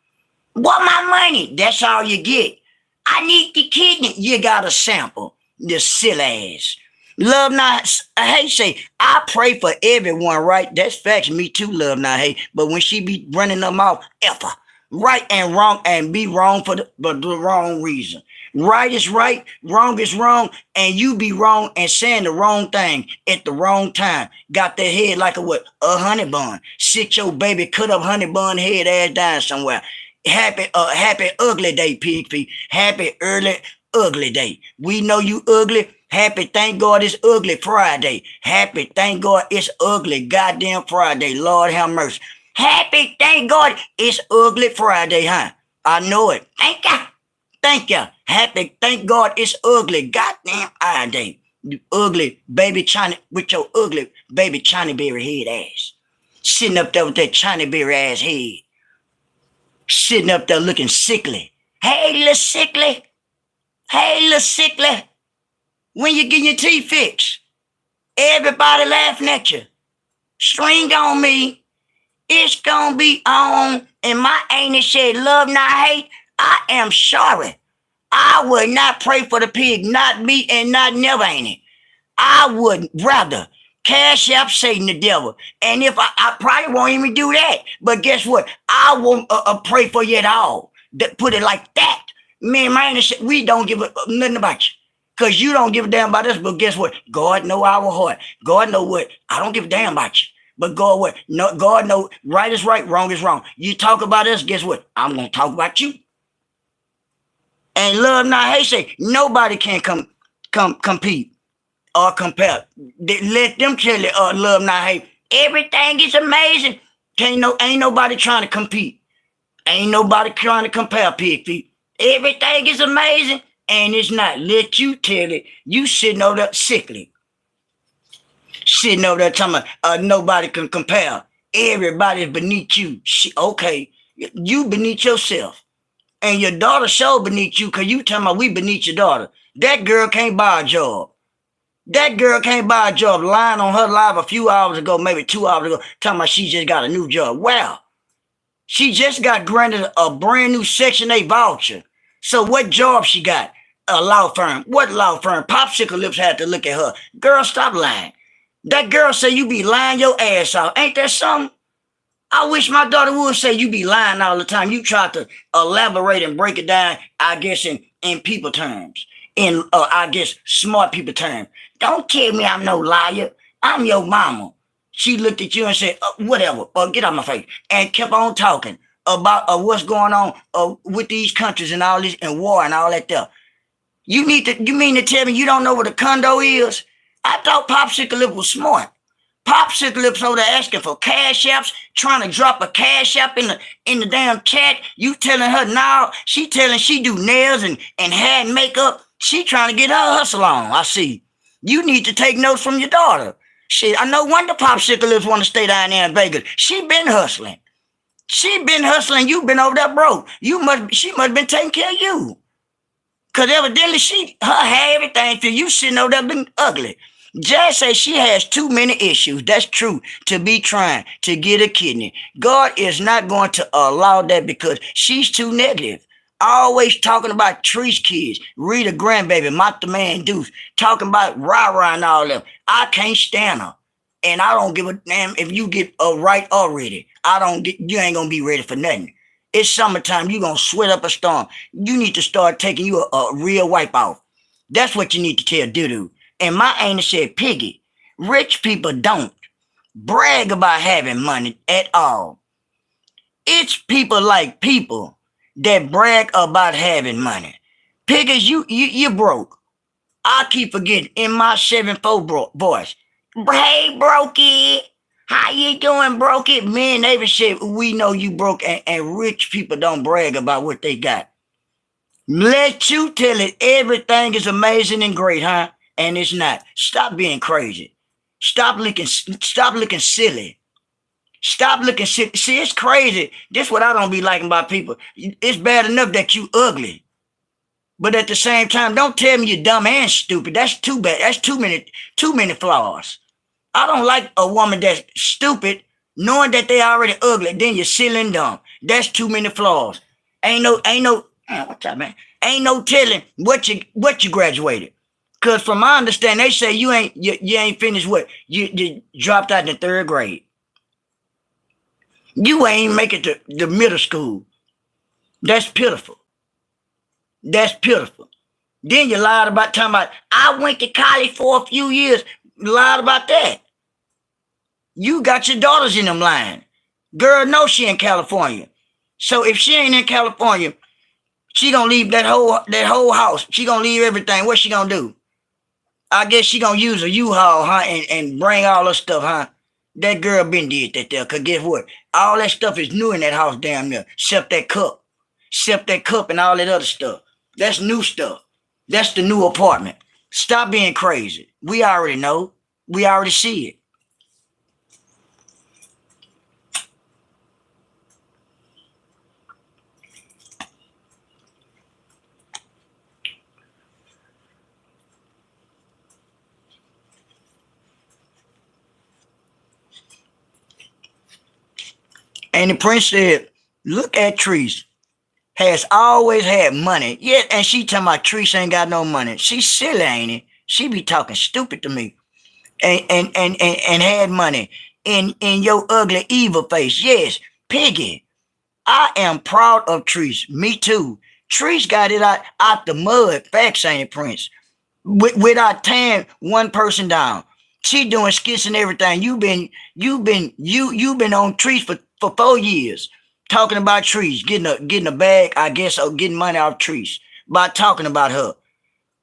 What my money? That's all you get. I need the kidney. You got a sample. This silly ass. Love not hate say, I pray for everyone, right? That's facts. Me too, love not hate. But when she be running them off, F her. Right and wrong and be wrong for the wrong reason. Right is right, wrong is wrong, and you be wrong and saying the wrong thing at the wrong time. Got that head like a honey bun. Sit your baby cut up honey bun head ass down somewhere. Happy ugly day, pig feet. Happy early ugly day. We know you ugly. Happy thank God it's ugly Friday. Happy thank God it's ugly goddamn Friday. Lord have mercy. Happy thank God it's ugly Friday, huh? I know it. Thank you. Thank you. Happy thank God it's ugly goddamn Friday. You ugly baby China with your ugly baby China berry head ass. Sitting up there with that China berry ass head. Sitting up there looking sickly. Hey, little sickly. Hey, little sickly. When you get your teeth fixed, everybody laughing at you. String on me. It's gonna be on. And my anus said, love, not hate. I am sorry. I would not pray for the pig, not me and not never, ain't it? I would rather cash up Satan the devil. And if I probably won't even do that. But guess what? I won't pray for you at all. Put it like that. Me and my anus, we don't give a nothing about you. Because you don't give a damn about us, but guess what? God know our heart. God know what? I don't give a damn about you. But God what? No, God know right is right, wrong is wrong. You talk about us, guess what? I'm going to talk about you. And love not hate say, nobody can compete or compare. Let them tell you, love not hate. Everything is amazing. Ain't nobody trying to compete. Ain't nobody trying to compare, pig feet. Everything is amazing. And it's not. Let you tell it. You sitting over there sickly. Sitting over there talking about nobody can compare. Everybody's beneath you. Okay. You beneath yourself. And your daughter so beneath you because you talking about we beneath your daughter. That girl can't buy a job. That girl can't buy a job. Lying on her live a few hours ago, maybe 2 hours ago, talking about she just got a new job. Wow. She just got granted a brand new Section 8 voucher. So what job she got? A law firm. What law firm? Popsicle Lips had to look at her. Girl, stop lying. That girl say you be lying your ass off. Ain't that something? I wish my daughter would say you be lying all the time. You try to elaborate and break it down, I guess, in people terms. In, I guess, smart people terms. Don't tell me I'm no liar. I'm your mama. She looked at you and said, whatever, get out my face. And kept on talking about what's going on with these countries and all this, and war and all that stuff. You mean to tell me you don't know what a condo is? I thought Popsicle Lip was smart. Popsicle Lips over there asking for cash apps, trying to drop a cash app in the damn chat. You telling her now, she telling she do nails and hair and makeup. She trying to get her hustle on. I see. You need to take notes from your daughter. Shit, I no wonder Popsicle Lips want to stay down there in Vegas. She been hustling. She been hustling. You been over there broke. She must been taking care of you. Cause evidently her hair, everything for you sitting over there looking ugly. Jazz says she has too many issues. That's true. To be trying to get a kidney. God is not going to allow that because she's too negative. Always talking about Tree's kids, Rita grandbaby, Mata Man Deuce, talking about rah-rah and all them. I can't stand her. And I don't give a damn if you get right already. You ain't gonna be ready for nothing. It's summertime. You gonna sweat up a storm. You need to start taking you a real wipe off. That's what you need to tell Dudu. And my anus said, Piggy, rich people don't brag about having money at all. It's people like people that brag about having money. Piggy, you broke. I keep forgetting in my 7-4 voice. Hey, brokey. How you doing, brokey? Me and David said, we know you broke and rich people don't brag about what they got. Let you tell it everything is amazing and great, huh? And it's not. Stop being crazy. Stop looking silly. Stop looking silly. See, it's crazy. This is what I don't be liking about people. It's bad enough that you ugly. But at the same time, don't tell me you're dumb and stupid. That's too bad. That's too many flaws. I don't like a woman that's stupid, knowing that they already ugly. Then you're silly and dumb. That's too many flaws. Ain't no. What's up, man? Ain't no telling what you graduated. Cause from my understanding, they say you ain't finished what you dropped out in the third grade. You ain't make it to the middle school. That's pitiful. That's pitiful. Then you lied about talking about I went to college for a few years. Lied about that. You got your daughters in them lying. Girl knows she in California. So if she ain't in California, she gonna leave that whole house. She gonna leave everything. What she gonna do? I guess she gonna use a U-Haul, huh? And bring all her stuff, huh? That girl been did that there. Cause guess what? All that stuff is new in that house damn near. Except that cup. Except that cup and all that other stuff. That's new stuff. That's the new apartment. Stop being crazy. We already know. We already see it. And the prince said, look at Trees. Has always had money. Yeah, and she talking about Trees ain't got no money. She silly, ain't it? She be talking stupid to me. And had money in your ugly evil face. Yes, Piggy. I am proud of Trees. Me too. Trees got it out the mud. Facts, ain't it, Prince? Without tearing one person down. She doing skits and everything. You've been on Trees for 4 years, talking about Trees, getting a bag, I guess, or getting money off Trees by talking about her.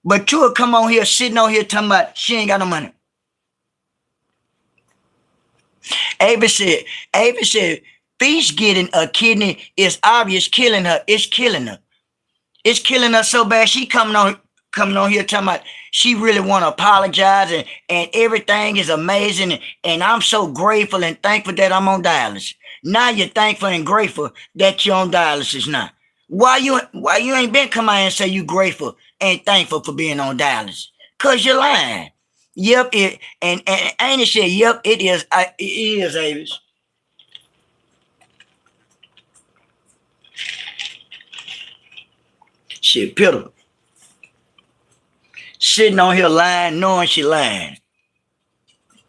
But you will come on here, sitting on here talking about she ain't got no money. Avis said, Feast getting a kidney is obvious killing her. It's killing her. It's killing her so bad. She coming on here talking about she really want to apologize and everything is amazing and I'm so grateful and thankful that I'm on dialysis. Now you're thankful and grateful that you're on dialysis now. Why you ain't been come out and say you grateful and thankful for being on dialysis? Cause you're lying. Yep, and Annie said, yep, it is. It is, Avis. Shit, pitiful. Sitting on here lying, knowing she lying.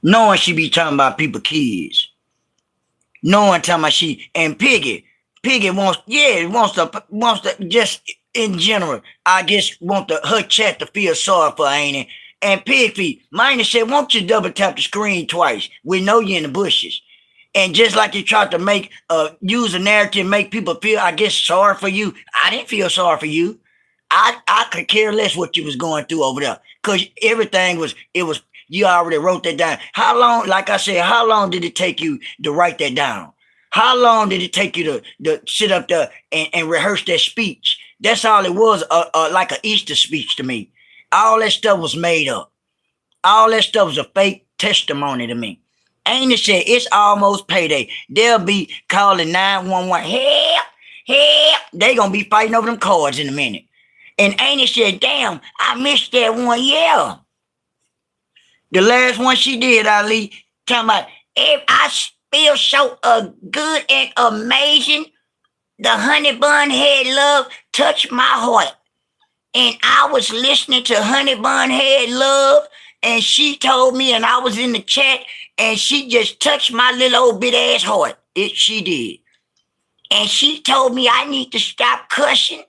Knowing she be talking about people kids. Knowing talking about she and Piggy. Piggy wants to just in general, I guess want her chat to feel sorry for ain't it? And Pig Feet, mine said, won't you double tap the screen twice? We know you in the bushes. And just like you tried to make use a narrative, make people feel, I guess, sorry for you. I didn't feel sorry for you. I could care less what you was going through over there. Cause everything was you already wrote that down. How long, like I said, how long did it take you to write that down? How long did it take you to sit up there and rehearse that speech? That's all it was, like an Easter speech to me. All that stuff was made up. All that stuff was a fake testimony to me. Ain't it said it's almost payday? They'll be calling 911. Help! Help! They gonna be fighting over them cards in a minute. And Ain't it said, damn, I missed that one. Yeah. The last one she did, Ali, talking about, if I feel so good and amazing, the honey bun head love touched my heart. And I was listening to Honey Bun Head Love, and she told me, and I was in the chat, and she just touched my little old bit ass heart. She did. And she told me I need to stop cussing,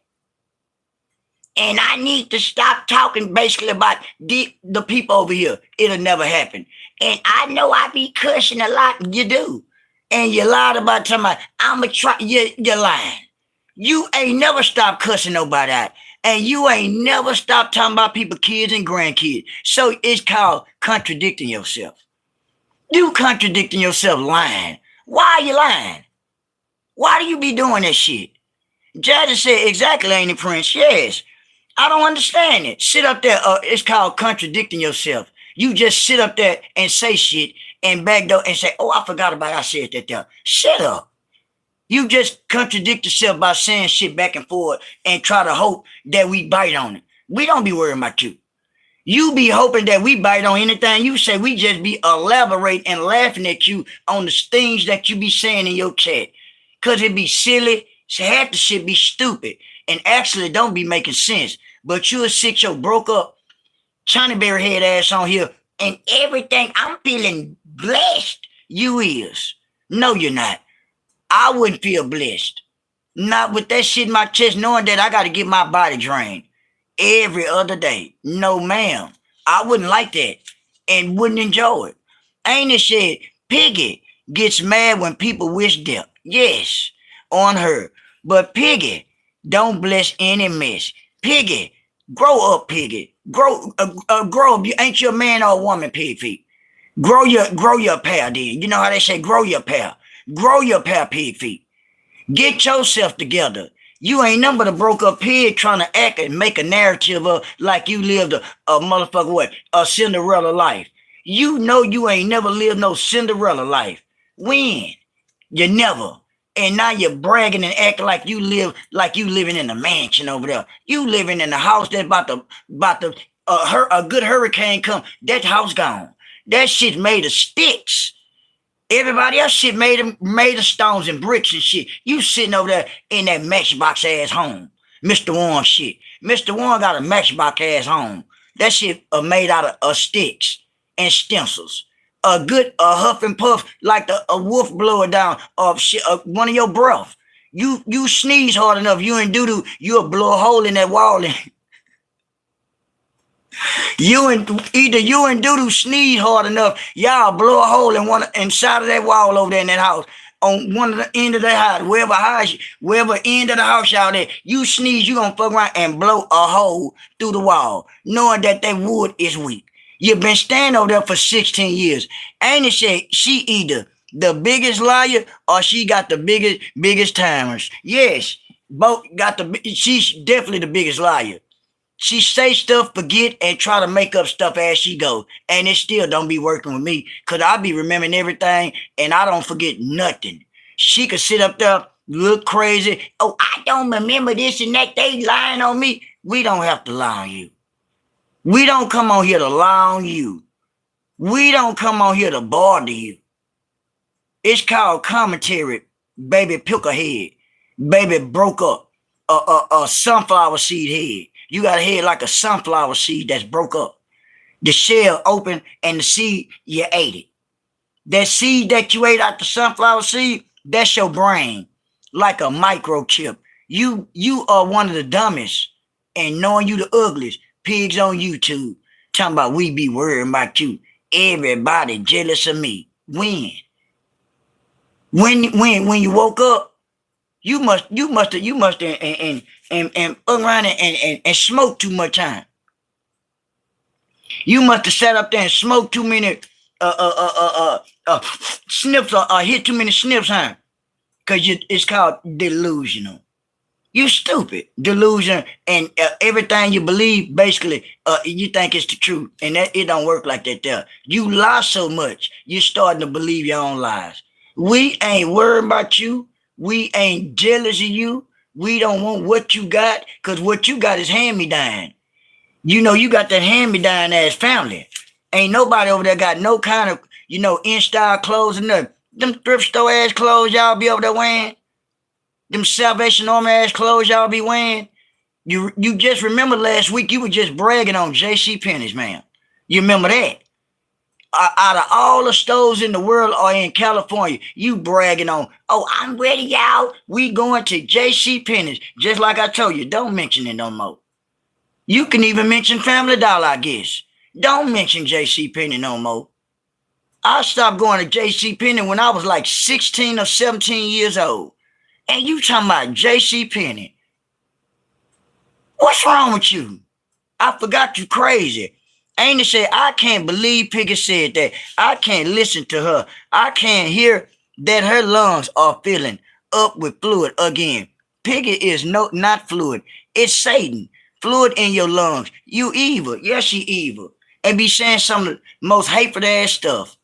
and I need to stop talking basically about the people over here. It'll never happen. And I know I be cussing a lot. You do. And you lied about talking about, I'ma try. You're lying. You ain't never stopped cussing nobody out. And you ain't never stopped talking about people, kids and grandkids. So it's called contradicting yourself. You contradicting yourself lying. Why are you lying? Why do you be doing that shit? Jada said, exactly, ain't it, Prince? Yes. I don't understand it. Sit up there. It's called contradicting yourself. You just sit up there and say shit and back door and say, oh, I forgot about it. I said that there. Shut up. You just contradict yourself by saying shit back and forth and try to hope that we bite on it. We don't be worrying about you. You be hoping that we bite on anything you say. We just be elaborating and laughing at you on the things that you be saying in your chat. Cause it be silly. Half the shit be stupid. And actually don't be making sense. But you'll sit your broke up Johnny Berry head ass on here and everything I'm feeling blessed. You is. No, you're not. I wouldn't feel blessed. Not with that shit in my chest, knowing that I got to get my body drained every other day. No, ma'am. I wouldn't like that and wouldn't enjoy it. Ain't it shit? Piggy gets mad when people wish death. Yes, on her. But Piggy don't bless any mess. Piggy, grow up, Piggy. Grow up. You ain't you a man or a woman, pig feet. Grow your pair, then. You know how they say grow your pair. Grow your pair, pig feet. Get yourself together. You ain't nothing but a broke up pig trying to act and make a narrative of like you lived a motherfucker what? A Cinderella life. You know you ain't never lived no Cinderella life. When? You never. And now you're bragging and acting like you living in a mansion over there. You living in a house that's about to a good hurricane come. That house gone. That shit made of sticks. Everybody else shit made of stones and bricks and shit. You sitting over there in that matchbox ass home. Mr. Warren shit. Mr. Warren got a matchbox ass home. That shit made out of sticks and stencils. A huff and puff like a wolf blower down of shit, one of your breath. You sneeze hard enough, you and doo-doo, you'll blow a hole in that wall. And either you and Doodoo sneeze hard enough, y'all blow a hole in one inside of that wall over there in that house. On one of the end of the house, wherever end of the house y'all there, you sneeze, you gonna fuck around and blow a hole through the wall, knowing that that wood is weak. You've been standing over there for 16 years. Ain't it say she either the biggest liar or she got the biggest timers? Yes, both got she's definitely the biggest liar. She say stuff, forget, and try to make up stuff as she go. And it still don't be working with me. Cause I be remembering everything and I don't forget nothing. She could sit up there, look crazy. Oh, I don't remember this and that. They lying on me. We don't have to lie on you. We don't come on here to lie on you. We don't come on here to bother you. It's called commentary, baby pickerhead. Baby broke up. A sunflower seed head. You got a head like a sunflower seed that's broke up. The shell open and the seed, you ate it. That seed that you ate out the sunflower seed, that's your brain. Like a microchip. You are one of the dumbest. And knowing you the ugliest. Pigs on YouTube. Talking about we be worrying about you. Everybody jealous of me. When you woke up, you must and around and smoke too much time. You must have sat up there and smoked too many sniffs or hit too many sniffs, huh? Cause it's called delusional. You stupid. Delusion and everything you believe, basically, you think it's the truth. And that it don't work like that there. You lie so much, you're starting to believe your own lies. We ain't worried about you. We ain't jealous of you. We don't want what you got, because what you got is hand-me-down. You know, you got that hand-me-down ass family. Ain't nobody over there got no kind of, in-style clothes and nothing. Them thrift store ass clothes y'all be over there wearing. Them Salvation Army ass clothes y'all be wearing. You just remember last week you were just bragging on J.C. Penney's, man. You remember that? Out of all the stores in the world or in California, you bragging on, oh, I'm ready, y'all. We going to J.C. Penney's. Just like I told you, don't mention it no more. You can even mention Family Dollar, I guess. Don't mention J.C. Penney no more. I stopped going to J.C. Penney when I was like 16 or 17 years old. And you talking about J.C. Penney. What's wrong with you? I forgot you crazy. Ain't it say, I can't believe Piggy said that. I can't listen to her. I can't hear that her lungs are filling up with fluid again. Piggy is not fluid. It's Satan. Fluid in your lungs. You evil. Yes, she evil. And be saying some of the most hateful ass stuff.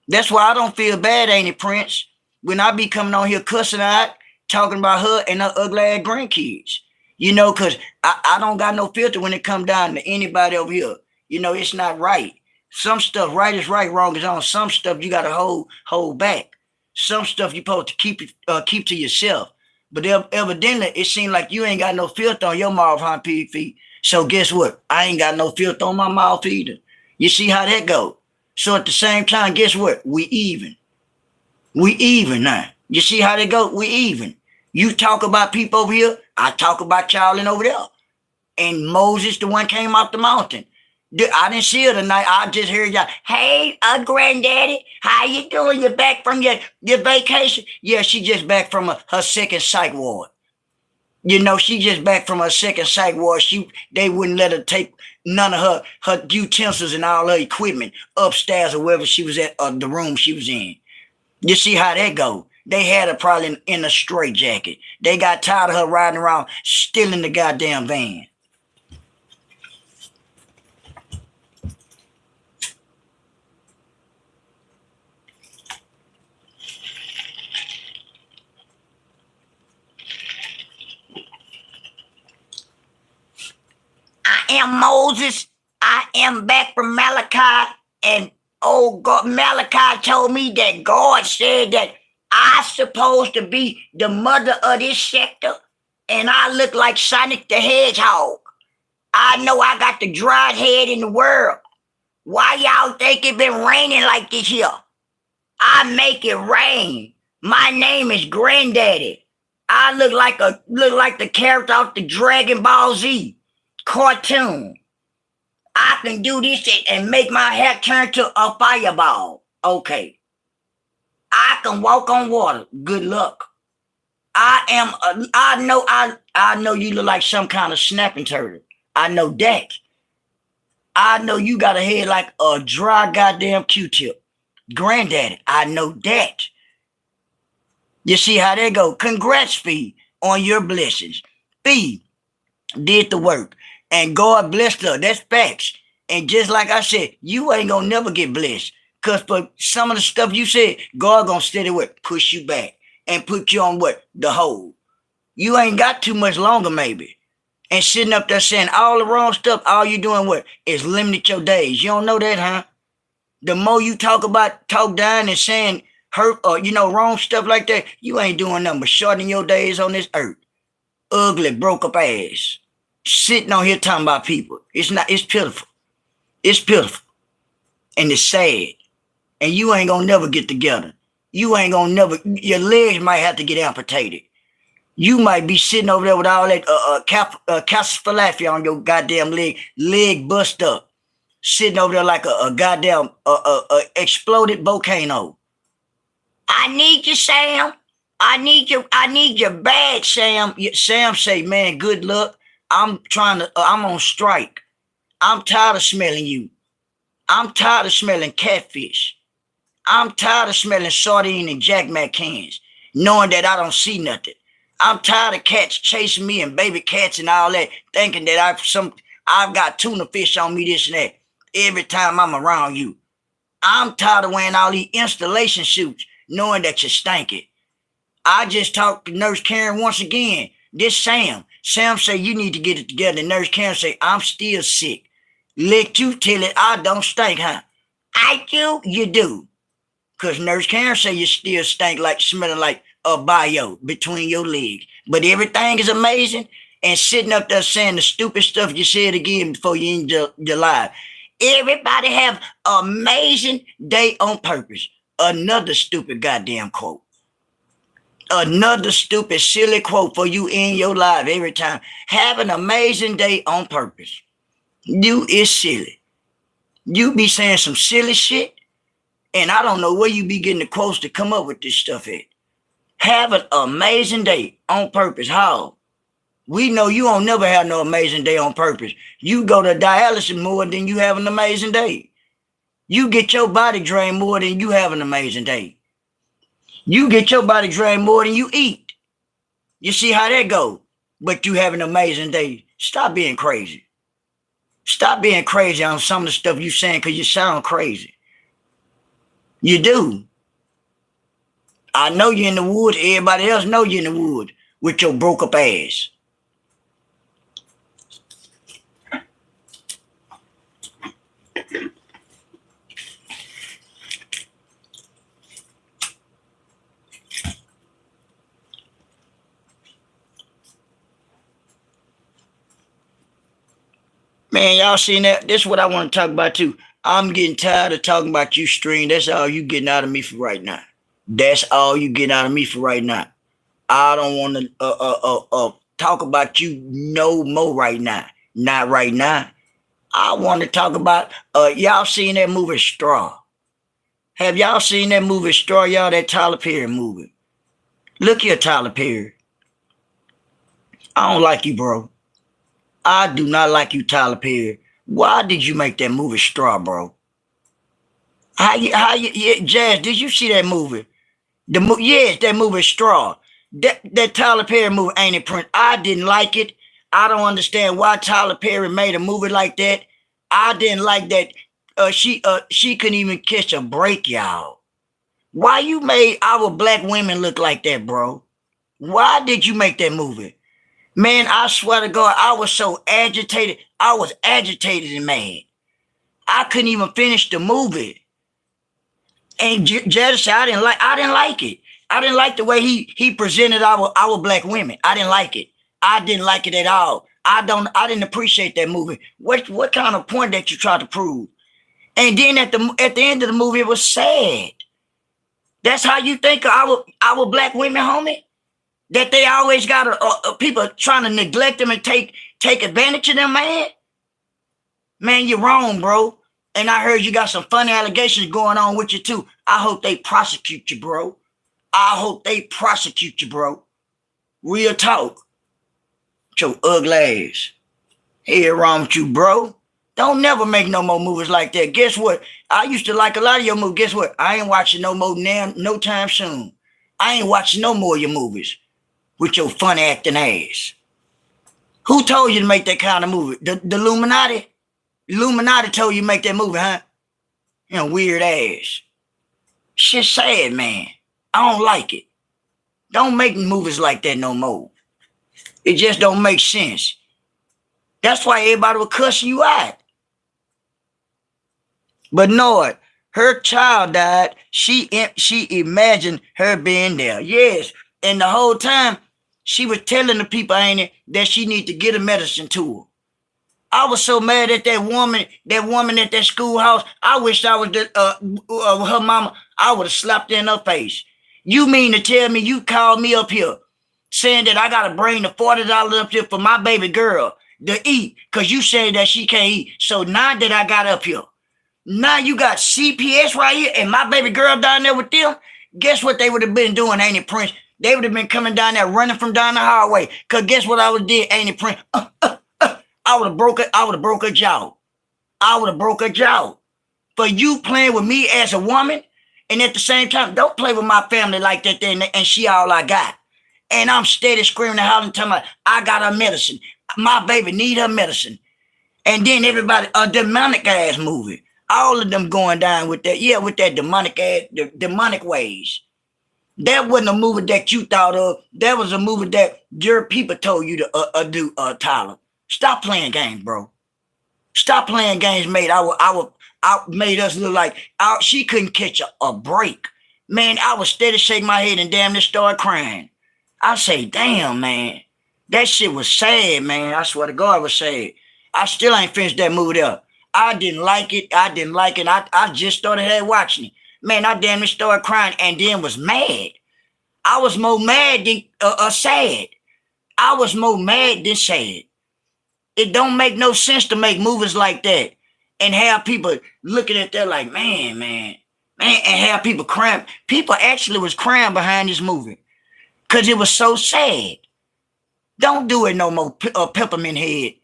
That's why I don't feel bad, ain't it, Prince? When I be coming on here cussing out, talking about her and her ugly ass grandkids. You know, cause I don't got no filter when it come down to anybody over here. You know, it's not right. Some stuff right is right, wrong is wrong. Some stuff you gotta hold back. Some stuff you supposed to keep to yourself. But evidently, it seems like you ain't got no filter on your mouth, huh, P. So guess what? I ain't got no filter on my mouth either. You see how that go? So at the same time, guess what? We even. We even now. You see how they go? We even. You talk about people over here, I talk about y'all and over there. And Moses, the one came off the mountain. I didn't see her tonight. I just heard y'all, hey, granddaddy, how you doing? You back from your vacation? Yeah, she just back from her second psych ward. You know, she just back from her second psych ward. They wouldn't let her take none of her utensils and all her equipment upstairs or wherever she was at, the room she was in. You see how that go? They had her probably in a straitjacket. They got tired of her riding around stealing the goddamn van. I am Moses. I am back from Malachi. And oh God, Malachi told me that God said that I supposed to be the mother of this sector. And I look like Sonic the Hedgehog. I know I got the driest head in the world. Why y'all think it been raining like this here? I make it rain. My name is Granddaddy. I look like the character off the Dragon Ball Z cartoon. I can do this and make my hair turn to a fireball. Okay. I can walk on water. Good luck. I know you look like some kind of snapping turtle. I know that. I know you got a head like a dry goddamn Q-tip. Granddaddy, I know that. You see how they go? Congrats, Fee, on your blessings. Fee did the work. And God blessed her. That's facts. And just like I said, you ain't gonna never get blessed. Because for some of the stuff you said, God gonna steady what? Push you back. And put you on what? The hole. You ain't got too much longer, maybe. And sitting up there saying all the wrong stuff, all you doing what? Is limited your days. You don't know that, huh? The more you talk down and saying hurt or, wrong stuff like that, you ain't doing nothing but shortening your days on this earth. Ugly, broke up ass. Sitting on here talking about people. It's pitiful. It's pitiful. And it's sad. And you ain't gonna never get together. You ain't gonna never, your legs might have to get amputated. You might be sitting over there with all that calcifilaphia on your goddamn leg bust up. Sitting over there like a goddamn exploded volcano. I need you, Sam. I need your bag, Sam. Sam say, man, good luck. I'm on strike. I'm tired of smelling you. I'm tired of smelling catfish. I'm tired of smelling sardine and Jack Mac cans, knowing that I don't see nothing. I'm tired of cats chasing me and baby cats and all that, thinking that I've got tuna fish on me, this and that, every time I'm around you. I'm tired of wearing all these installation suits, knowing that you're stinking. I just talked to Nurse Karen once again. This Sam. Sam say you need to get it together. And Nurse Karen say, I'm still sick. Let you tell it I don't stink, huh? I do, you do. Because Nurse Karen say you still stink like smelling like a bio between your legs. But everything is amazing. And sitting up there saying the stupid stuff you said again before you end your life. Everybody have an amazing day on purpose. Another stupid goddamn quote. Another stupid, silly quote for you in your life every time. Have an amazing day on purpose. You is silly. You be saying some silly shit, and I don't know where you be getting the quotes to come up with this stuff at. Have an amazing day on purpose. How? We know you don't never have no amazing day on purpose. You go to dialysis more than you have an amazing day. You get your body drained more than you have an amazing day. You get your body drained more than you eat. You see how that go? But you have an amazing day. Stop being crazy. Stop being crazy on some of the stuff you saying because you sound crazy. You do. I know you in the woods. Everybody else know you in the woods with your broke up ass. Man, y'all seen that? This is what I want to talk about too. I'm getting tired of talking about you, Stream. That's all you getting out of me for right now. That's all you getting out of me for right now. I don't want to talk about you no more right now. Not right now. I want to talk about y'all seen that movie Straw. Have y'all seen that movie Straw, y'all? That Tyler Perry movie. Look here, Tyler Perry. I don't like you, bro. I do not like you, Tyler Perry. Why did you make that movie Straw, bro? Yeah, Jazz, did you see that movie? Yes, that movie Straw. That Tyler Perry movie, Ain't It Prince? I didn't like it. I don't understand why Tyler Perry made a movie like that. I didn't like that. She couldn't even catch a break, y'all. Why you made our black women look like that, bro? Why did you make that movie? Man, I swear to God, I was so agitated. I was agitated and mad. I couldn't even finish the movie. And Judge said, I didn't like it. I didn't like the way he presented our black women. I didn't like it. I didn't like it at all. I didn't appreciate that movie. What kind of point that you tried to prove? And then at the end of the movie, it was sad. That's how you think of our black women, homie? That they always got people trying to neglect them and take advantage of them, man? Man, you're wrong, bro. And I heard you got some funny allegations going on with you, too. I hope they prosecute you, bro. I hope they prosecute you, bro. Real talk. Your ugly ass. Here wrong with you, bro. Don't never make no more movies like that. Guess what? I used to like a lot of your movies. Guess what? I ain't watching no more now, no time soon. I ain't watching no more of your movies with your funny acting ass. Who told you to make that kind of movie? The Illuminati? Illuminati told you to make that movie, huh? You know, weird ass. Shit sad, man. I don't like it. Don't make movies like that no more. It just don't make sense. That's why everybody was cussing you out. But no, her child died. She imagined her being there. Yes. And the whole time, she was telling the people, ain't it, that she need to get a medicine to her. I was so mad at that woman at that schoolhouse. I wish I was her mama. I would have slapped her in her face. You mean to tell me you called me up here saying that I got to bring the $40 up here for my baby girl to eat because you said that she can't eat. So now that I got up here, now you got CPS right here and my baby girl down there with them. Guess what they would have been doing, ain't it, Prince? They would have been coming down there running from down the hallway. Because guess what I would have did, ain't it, Prince? I would have broke her jaw. I would have broke her jaw. For you playing with me as a woman, and at the same time, don't play with my family like that and she all I got. And I'm steady screaming and hollering, telling her, I got her medicine. My baby need her medicine. And then everybody, a demonic ass movie. All of them going down with that, yeah, with that demonic ass, demonic ways. That wasn't a movie that you thought of. That was a movie that your people told you to do, Tyler. Stop playing games, bro. Stop playing games, mate. I made us look like she couldn't catch a break. Man, I was steady shaking my head and damn near started crying. I say, damn, man. That shit was sad, man. I swear to God, it was sad. I still ain't finished that movie there. I didn't like it. I just started watching it. Man, I damn near started crying and then was mad. I was more mad than sad. I was more mad than sad. It don't make no sense to make movies like that and have people looking at that like, man, and have people crying. People actually was crying behind this movie because it was so sad. Don't do it no more, Peppermint Head.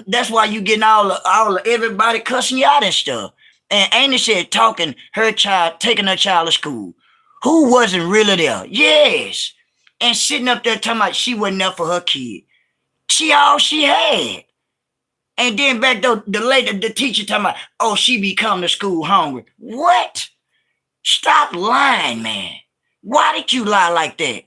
That's why you getting all everybody cussing you out and stuff. And Annie said taking her child to school. Who wasn't really there? Yes. And sitting up there talking about she wasn't there for her kid. She all she had. And then back though, the teacher talking about, oh, she be coming to school hungry. What? Stop lying, man. Why did you lie like that?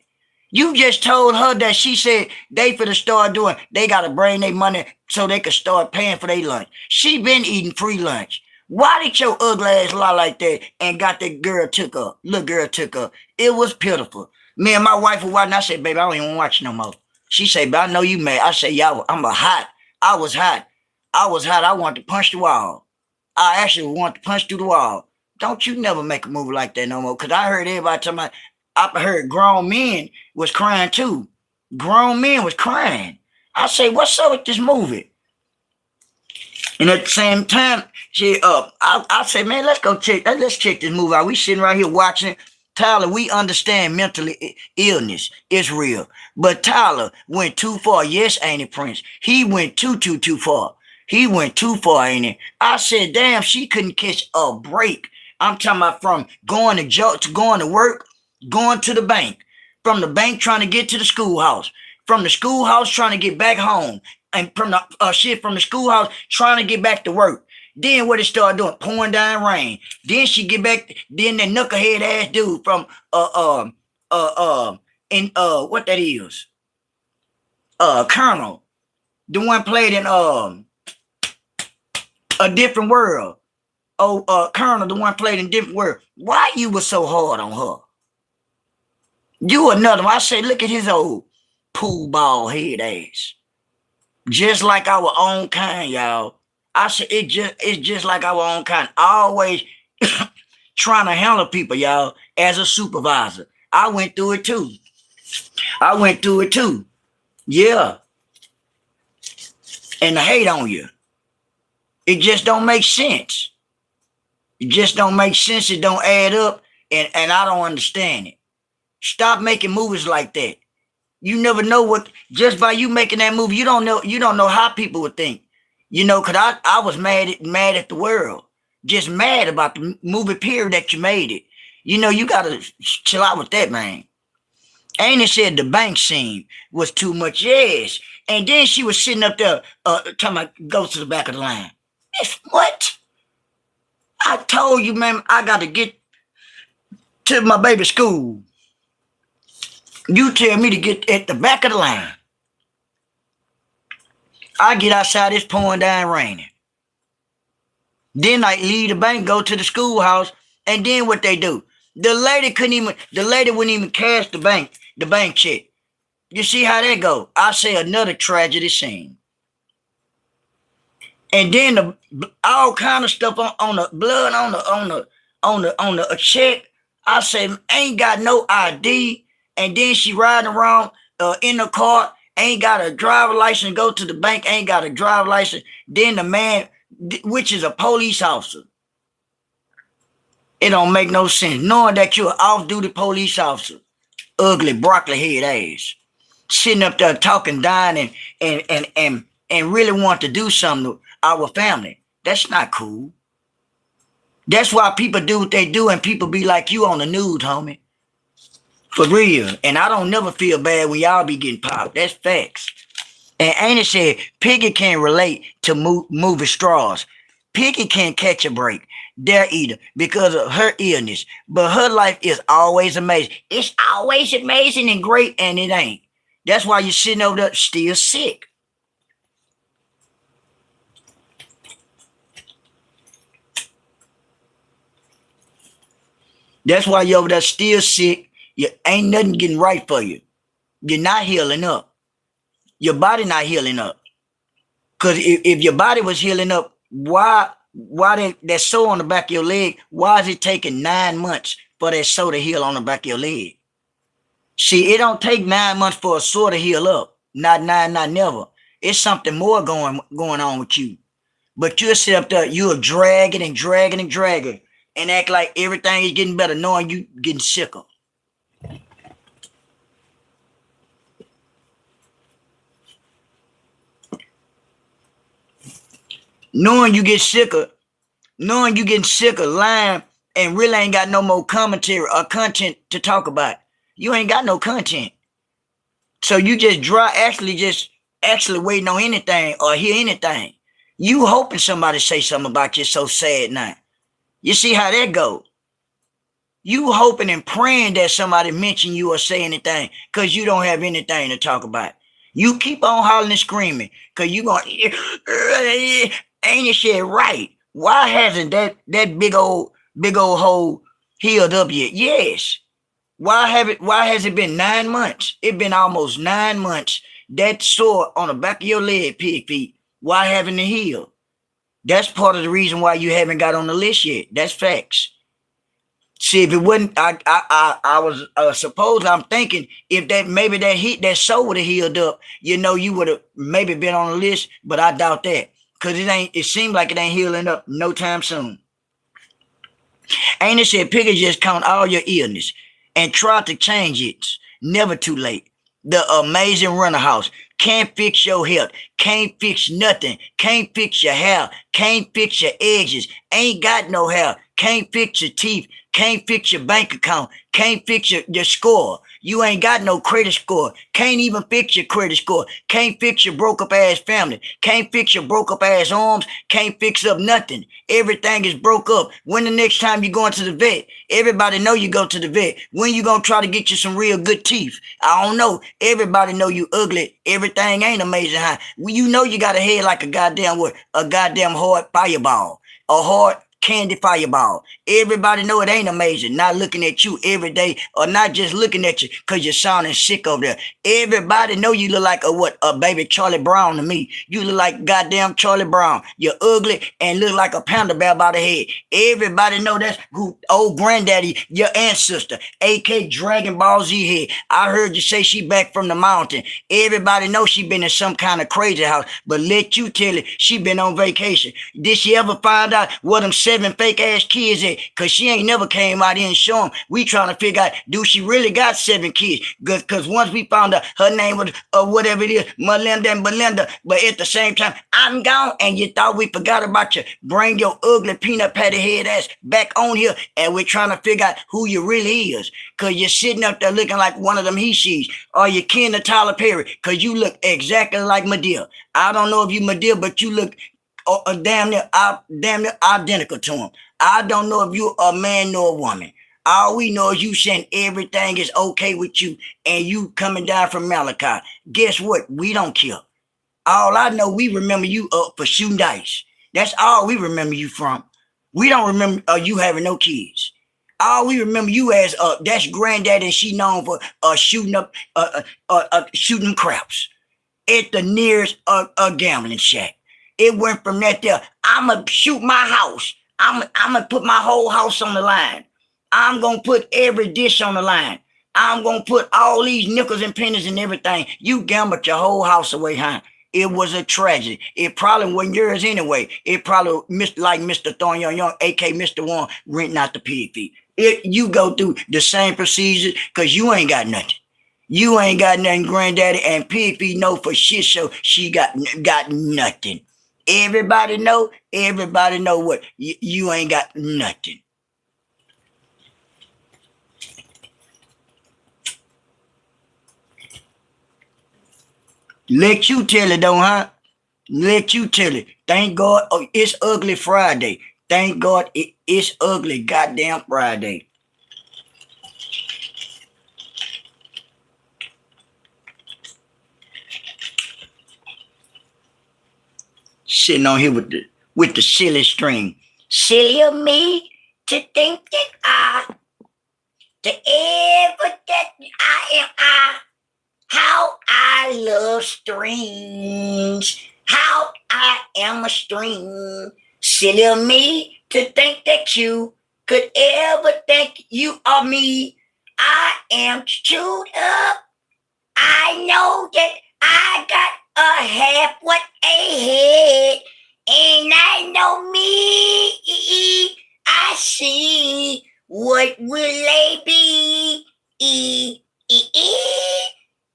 You just told her that she said they finna start doing, they gotta bring their money so they can start paying for their lunch. She been eating free lunch. Why did your ugly ass lie like that and got that girl took up? Little girl took up. It was pitiful. Me and my wife were watching. I said, baby, I don't even watch no more. She said, but I know you mad. I said, yeah, I'm a hot. I was hot. I was hot. I wanted to punch the wall. I actually wanted to punch through the wall. Don't you never make a move like that no more. Because I heard everybody talking about, I heard grown men was crying too. Grown men was crying. I say, what's up with this movie? And at the same time, I say, man, let's check this movie out. We sitting right here watching it. Tyler, we understand mental illness. It's real. But Tyler went too far. Yes, ain't it, Prince? He went too far. He went too far, ain't it? I said, damn, she couldn't catch a break. I'm talking about from going to going to work, going to the bank, from the bank trying to get to the schoolhouse, from the schoolhouse trying to get back home, and from the schoolhouse trying to get back to work. Then what it started doing? Pouring down rain. Then she get back. Then that knucklehead ass dude from what that is? Colonel, the one played in A Different World. Colonel, the one played in Different World. Why you was so hard on her? You another one. I say, look at his old pool ball head ass. Just like our own kind, y'all. I say it's just like our own kind. Always trying to handle people, y'all, as a supervisor. I went through it too. Yeah. And I hate on you. It just don't make sense. It just don't make sense. It don't add up. And I don't understand it. Stop making movies like that. You never know what, just by you making that movie, you don't know how people would think. You know, cause I was mad at the world. Just mad about the movie period that you made it. You know, you gotta chill out with that, man. Ain't it said the bank scene was too much? Yes. And then she was sitting up there talking about go to the back of the line. What? I told you, man, I gotta get to my baby's school. You tell me to get at the back of the line. I get outside, it's pouring down raining. Then I leave the bank, go to the schoolhouse, and then what they do? The lady wouldn't even cash the bank check. You see how that go? I say another tragedy scene. And then all kind of stuff on the blood on the check. I say ain't got no ID. And then she riding around in the car, ain't got a driver license, go to the bank, ain't got a driver license. Then the man, which is a police officer. It don't make no sense. Knowing that you're an off-duty police officer, ugly, broccoli head ass, sitting up there talking, dying, and really want to do something to our family. That's not cool. That's why people do what they do, and people be like you on the news, homie. For real. And I don't never feel bad when y'all be getting popped. That's facts. And Ain't it said, Piggy can't relate to movie straws. Piggy can't catch a break there either because of her illness. But her life is always amazing. It's always amazing and great, and it ain't. That's why you're sitting over there still sick. That's why you're over there still sick. You ain't nothing getting right for you. You're not healing up. Your body not healing up. Because if your body was healing up, why that sore on the back of your leg, why is it taking 9 months for that sore to heal on the back of your leg? See, it don't take 9 months for a sore to heal up. Not never. It's something more going on with you. But you'll sit up there, you'll dragging and act like everything is getting better, knowing you getting sicker. Knowing you getting sicker, lying, and really ain't got no more commentary or content to talk about. You ain't got no content. So you just actually waiting on anything or hear anything. You hoping somebody say something about you so sad now. You see how that go. You hoping and praying that somebody mention you or say anything because you don't have anything to talk about. You keep on hollering and screaming because you going, ain't it shit right? Why hasn't that big old hole healed up yet? Yes. Why has it been 9 months? It been almost 9 months. That sore on the back of your leg, pig feet, why haven't it healed? That's part of the reason why you haven't got on the list yet. That's facts. See, if it wasn't, I was suppose I'm thinking if that maybe that soul would have healed up, you would have maybe been on the list, but I doubt that because it seems like it ain't healing up no time soon. Ain't it said, Piggy, just count all your illness and try to change it. Never too late. The amazing runner house can't fix your health, can't fix nothing, can't fix your hair, can't fix your edges, ain't got no hair, can't fix your teeth, can't fix your bank account, can't fix your score. You ain't got no credit score. Can't even fix your credit score. Can't fix your broke up ass family. Can't fix your broke up ass arms. Can't fix up nothing. Everything is broke up. When the next time you going to the vet? Everybody know you go to the vet. When you gonna try to get you some real good teeth? I don't know. Everybody know you ugly. Everything ain't amazing high. You know you got a head like a goddamn what? A goddamn hard fireball. A hard candy fireball. Everybody know it ain't amazing. Not looking at you every day, or not just looking at you because you're sounding sick over there. Everybody know you look like a baby Charlie Brown to me. You look like goddamn Charlie Brown. You're ugly and look like a panda bear by the head. Everybody know that's who old granddaddy, your ancestor, AK Dragon Ball Z head. I heard you say she back from the mountain. Everybody know she been in some kind of crazy house, but let you tell it, she been on vacation. Did she ever find out what them 7 fake ass kids at? Cause she ain't never came out here and show them. We trying to figure out, do she really got 7 kids? Cause once we found out her name was whatever it is, Melinda and Belinda, but at the same time, I'm gone and you thought we forgot about you. Bring your ugly peanut patty head ass back on here and we're trying to figure out who you really is. Cause you're sitting up there looking like one of them he-she's. Or you kin to Tyler Perry, cause you look exactly like Madea. I don't know if you Madea, but you look damn near identical to him. I don't know if you're a man nor a woman. All we know is you saying everything is okay with you and you coming down from Malachi. Guess what? We don't care. All I know, we remember you up for shooting dice. That's all we remember you from. We don't remember you having no kids. All we remember you as that's granddad and she known for shooting craps at the nearest gambling shack. It went from that there. I'ma shoot my house. I'ma put my whole house on the line. I'm gonna put every dish on the line. I'm gonna put all these nickels and pennies and everything. You gambled your whole house away, huh? It was a tragedy. It probably wasn't yours anyway. It probably like Mr. Thorn Young, aka Mr. One, renting out the pig feet. You go through the same procedures because you ain't got nothing. You ain't got nothing, granddaddy, and pig feet know for shit show she got nothing. Everybody know what you ain't got nothing. Let you tell it though, huh? Let you tell it. Thank God it's ugly Friday. Thank God it's ugly goddamn Friday. Sitting on here with the silly string. Silly of me to think that to ever that I am how I love strings. How I am a string. Silly of me to think that you could ever think you are me. I am chewed up. I know that I got a half what a head. And I know me. I see what will they be.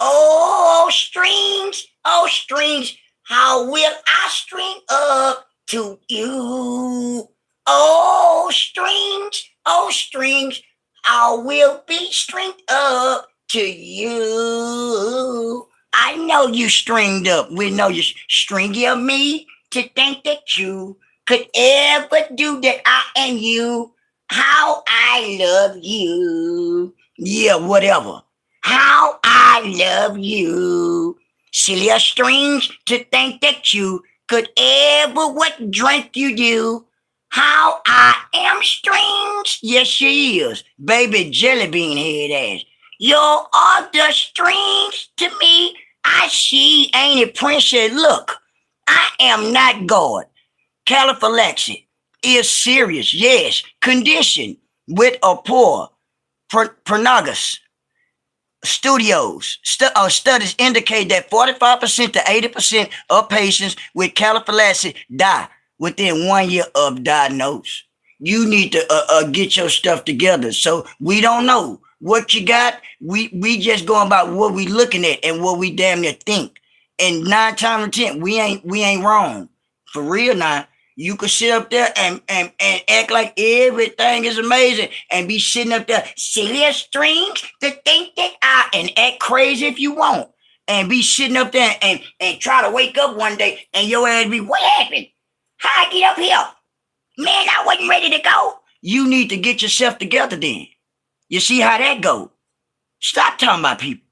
Oh, strings, how will I string up to you? Oh, strings, I will be stringed up to you. I know you stringed up. We know you stringy of me to think that you could ever do that. I am you. How I love you. Yeah, whatever. How I love you. Silly as strange to think that you could ever what drink you do. How I am strange. Yes, she is. Baby jelly bean head ass. You're all the strange to me. I see, ain't it, Princess? Look, I am not God. Caliphylaxis is serious, yes, condition with a poor pronogus. Studies indicate that 45% to 80% of patients with caliphylaxis die within 1 year of diagnosis. You need to get your stuff together. So we don't know what you got. We just going about what we looking at and what we damn near think. And 9 times out of 10, we ain't wrong. For real now. You could sit up there and act like everything is amazing and be sitting up there, silly as strings to think that and act crazy if you want. And be sitting up there and try to wake up one day and your ass be, what happened? How I get up here? Man, I wasn't ready to go. You need to get yourself together then. You see how that go? Stop talking about people.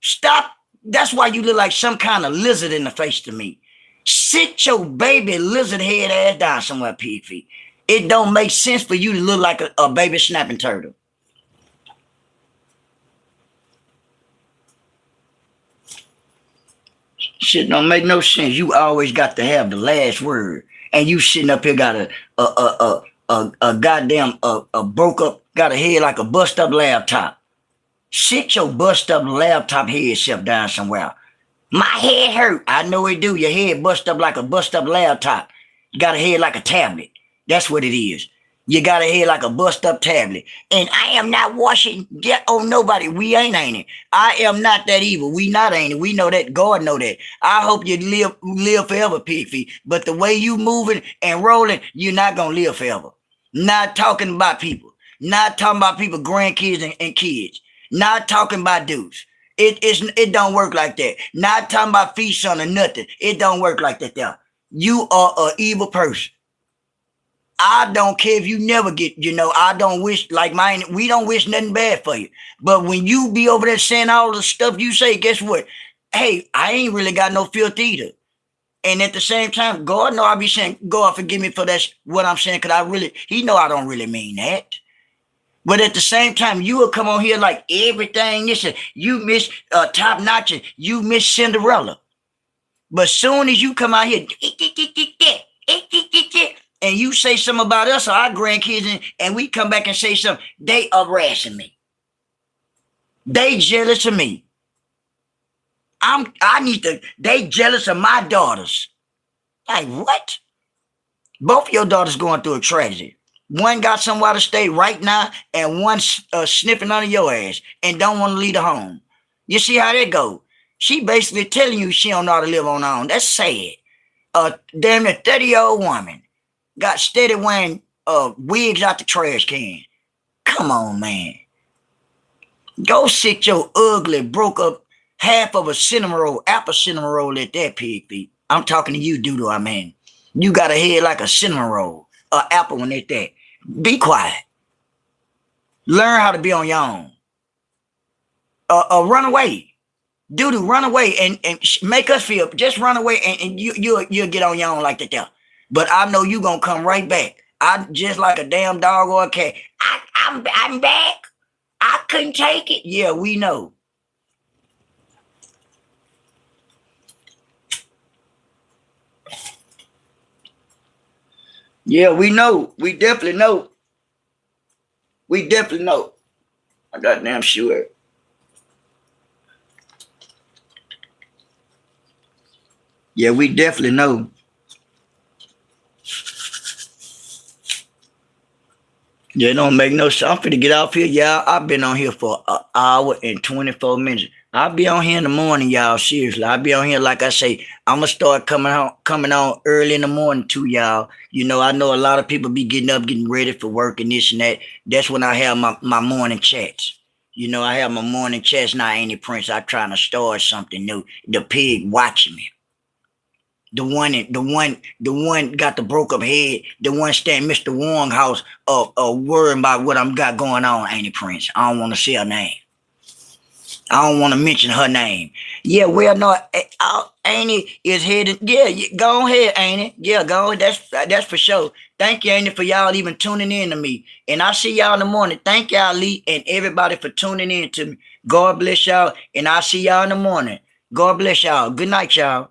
Stop. That's why you look like some kind of lizard in the face to me. Sit your baby lizard head ass down somewhere, pig feet. It don't make sense for you to look like a baby snapping turtle. Shit don't make no sense. You always got to have the last word, and you sitting up here got a goddamn broke up, got a head like a bust up laptop. Sit your bust up laptop head self down somewhere. My head hurt. I know it do. Your head bust up like a bust up laptop. You got a head like a tablet. That's what it is. You got a head like a bust up tablet. And I am not washing on nobody. We ain't it. I am not that evil. We not ain't it. We know that. God know that. I hope you live forever, pig feet. But the way you moving and rolling, you're not gonna live forever. Not talking about people. Not talking about people, grandkids and kids. Not talking about dudes. It don't work like that. Not talking about feast on or nothing. It don't work like that there. You are an evil person. I don't care if you never get, I don't wish, like mine, we don't wish nothing bad for you. But when you be over there saying all the stuff you say, guess what? Hey, I ain't really got no filth either. And at the same time, God know I be saying, God forgive me for that, what I'm saying, because he know I don't really mean that. But at the same time, you will come on here like everything is, you miss Top Notch, you miss Cinderella. But soon as you come out here, and you say something about us or our grandkids, and we come back and say something, they are harassing me. They jealous of me. They jealous of my daughters. Like, what? Both your daughters going through a tragedy. One got somewhere to stay right now, and one sniffing under your ass and don't want to leave the home. You see how that go? She basically telling you she don't know how to live on her own. That's sad. Damn near 30-year-old woman got steady wearing wigs out the trash can. Come on, man. Go sit your ugly, broke up half of a cinnamon roll, apple cinnamon roll at that, pig feet. I'm talking to you, doodle, I mean. You got a head like a cinnamon roll, an apple one at that. Be quiet. Learn how to be on your own. Run away. Doodle, run away and make us feel, just run away and you'll get on your own like that there. But I know you gonna come right back. I just like a damn dog or a cat. I'm back. I couldn't take it. Yeah, we know. Yeah, we know. We definitely know. We definitely know. I got damn sure. Yeah, we definitely know. Yeah, it don't make no sense. I'm finna get off here, y'all. I've been on here for an hour and 24 minutes. I'll be on here in the morning, y'all. Seriously, I'll be on here. Like I say, I'm gonna start coming on early in the morning too, y'all. I know a lot of people be getting up, getting ready for work and this and that. That's when I have my morning chats. I have my morning chats now, Ain't It Prince? I'm trying to start something new. The pig watching me. The one got the broke up head. The one staying Mr. Wong house. Worrying about what I'm got going on. Ain't it, Prince? I don't want to say her name. I don't want to mention her name. Yeah, well, no, Annie is heading. Yeah, go ahead, Annie. Yeah, go ahead. That's for sure. Thank you, Annie, for y'all even tuning in to me. And I'll see y'all in the morning. Thank y'all, Lee, and everybody for tuning in to me. God bless y'all, and I'll see y'all in the morning. God bless y'all. Good night, y'all.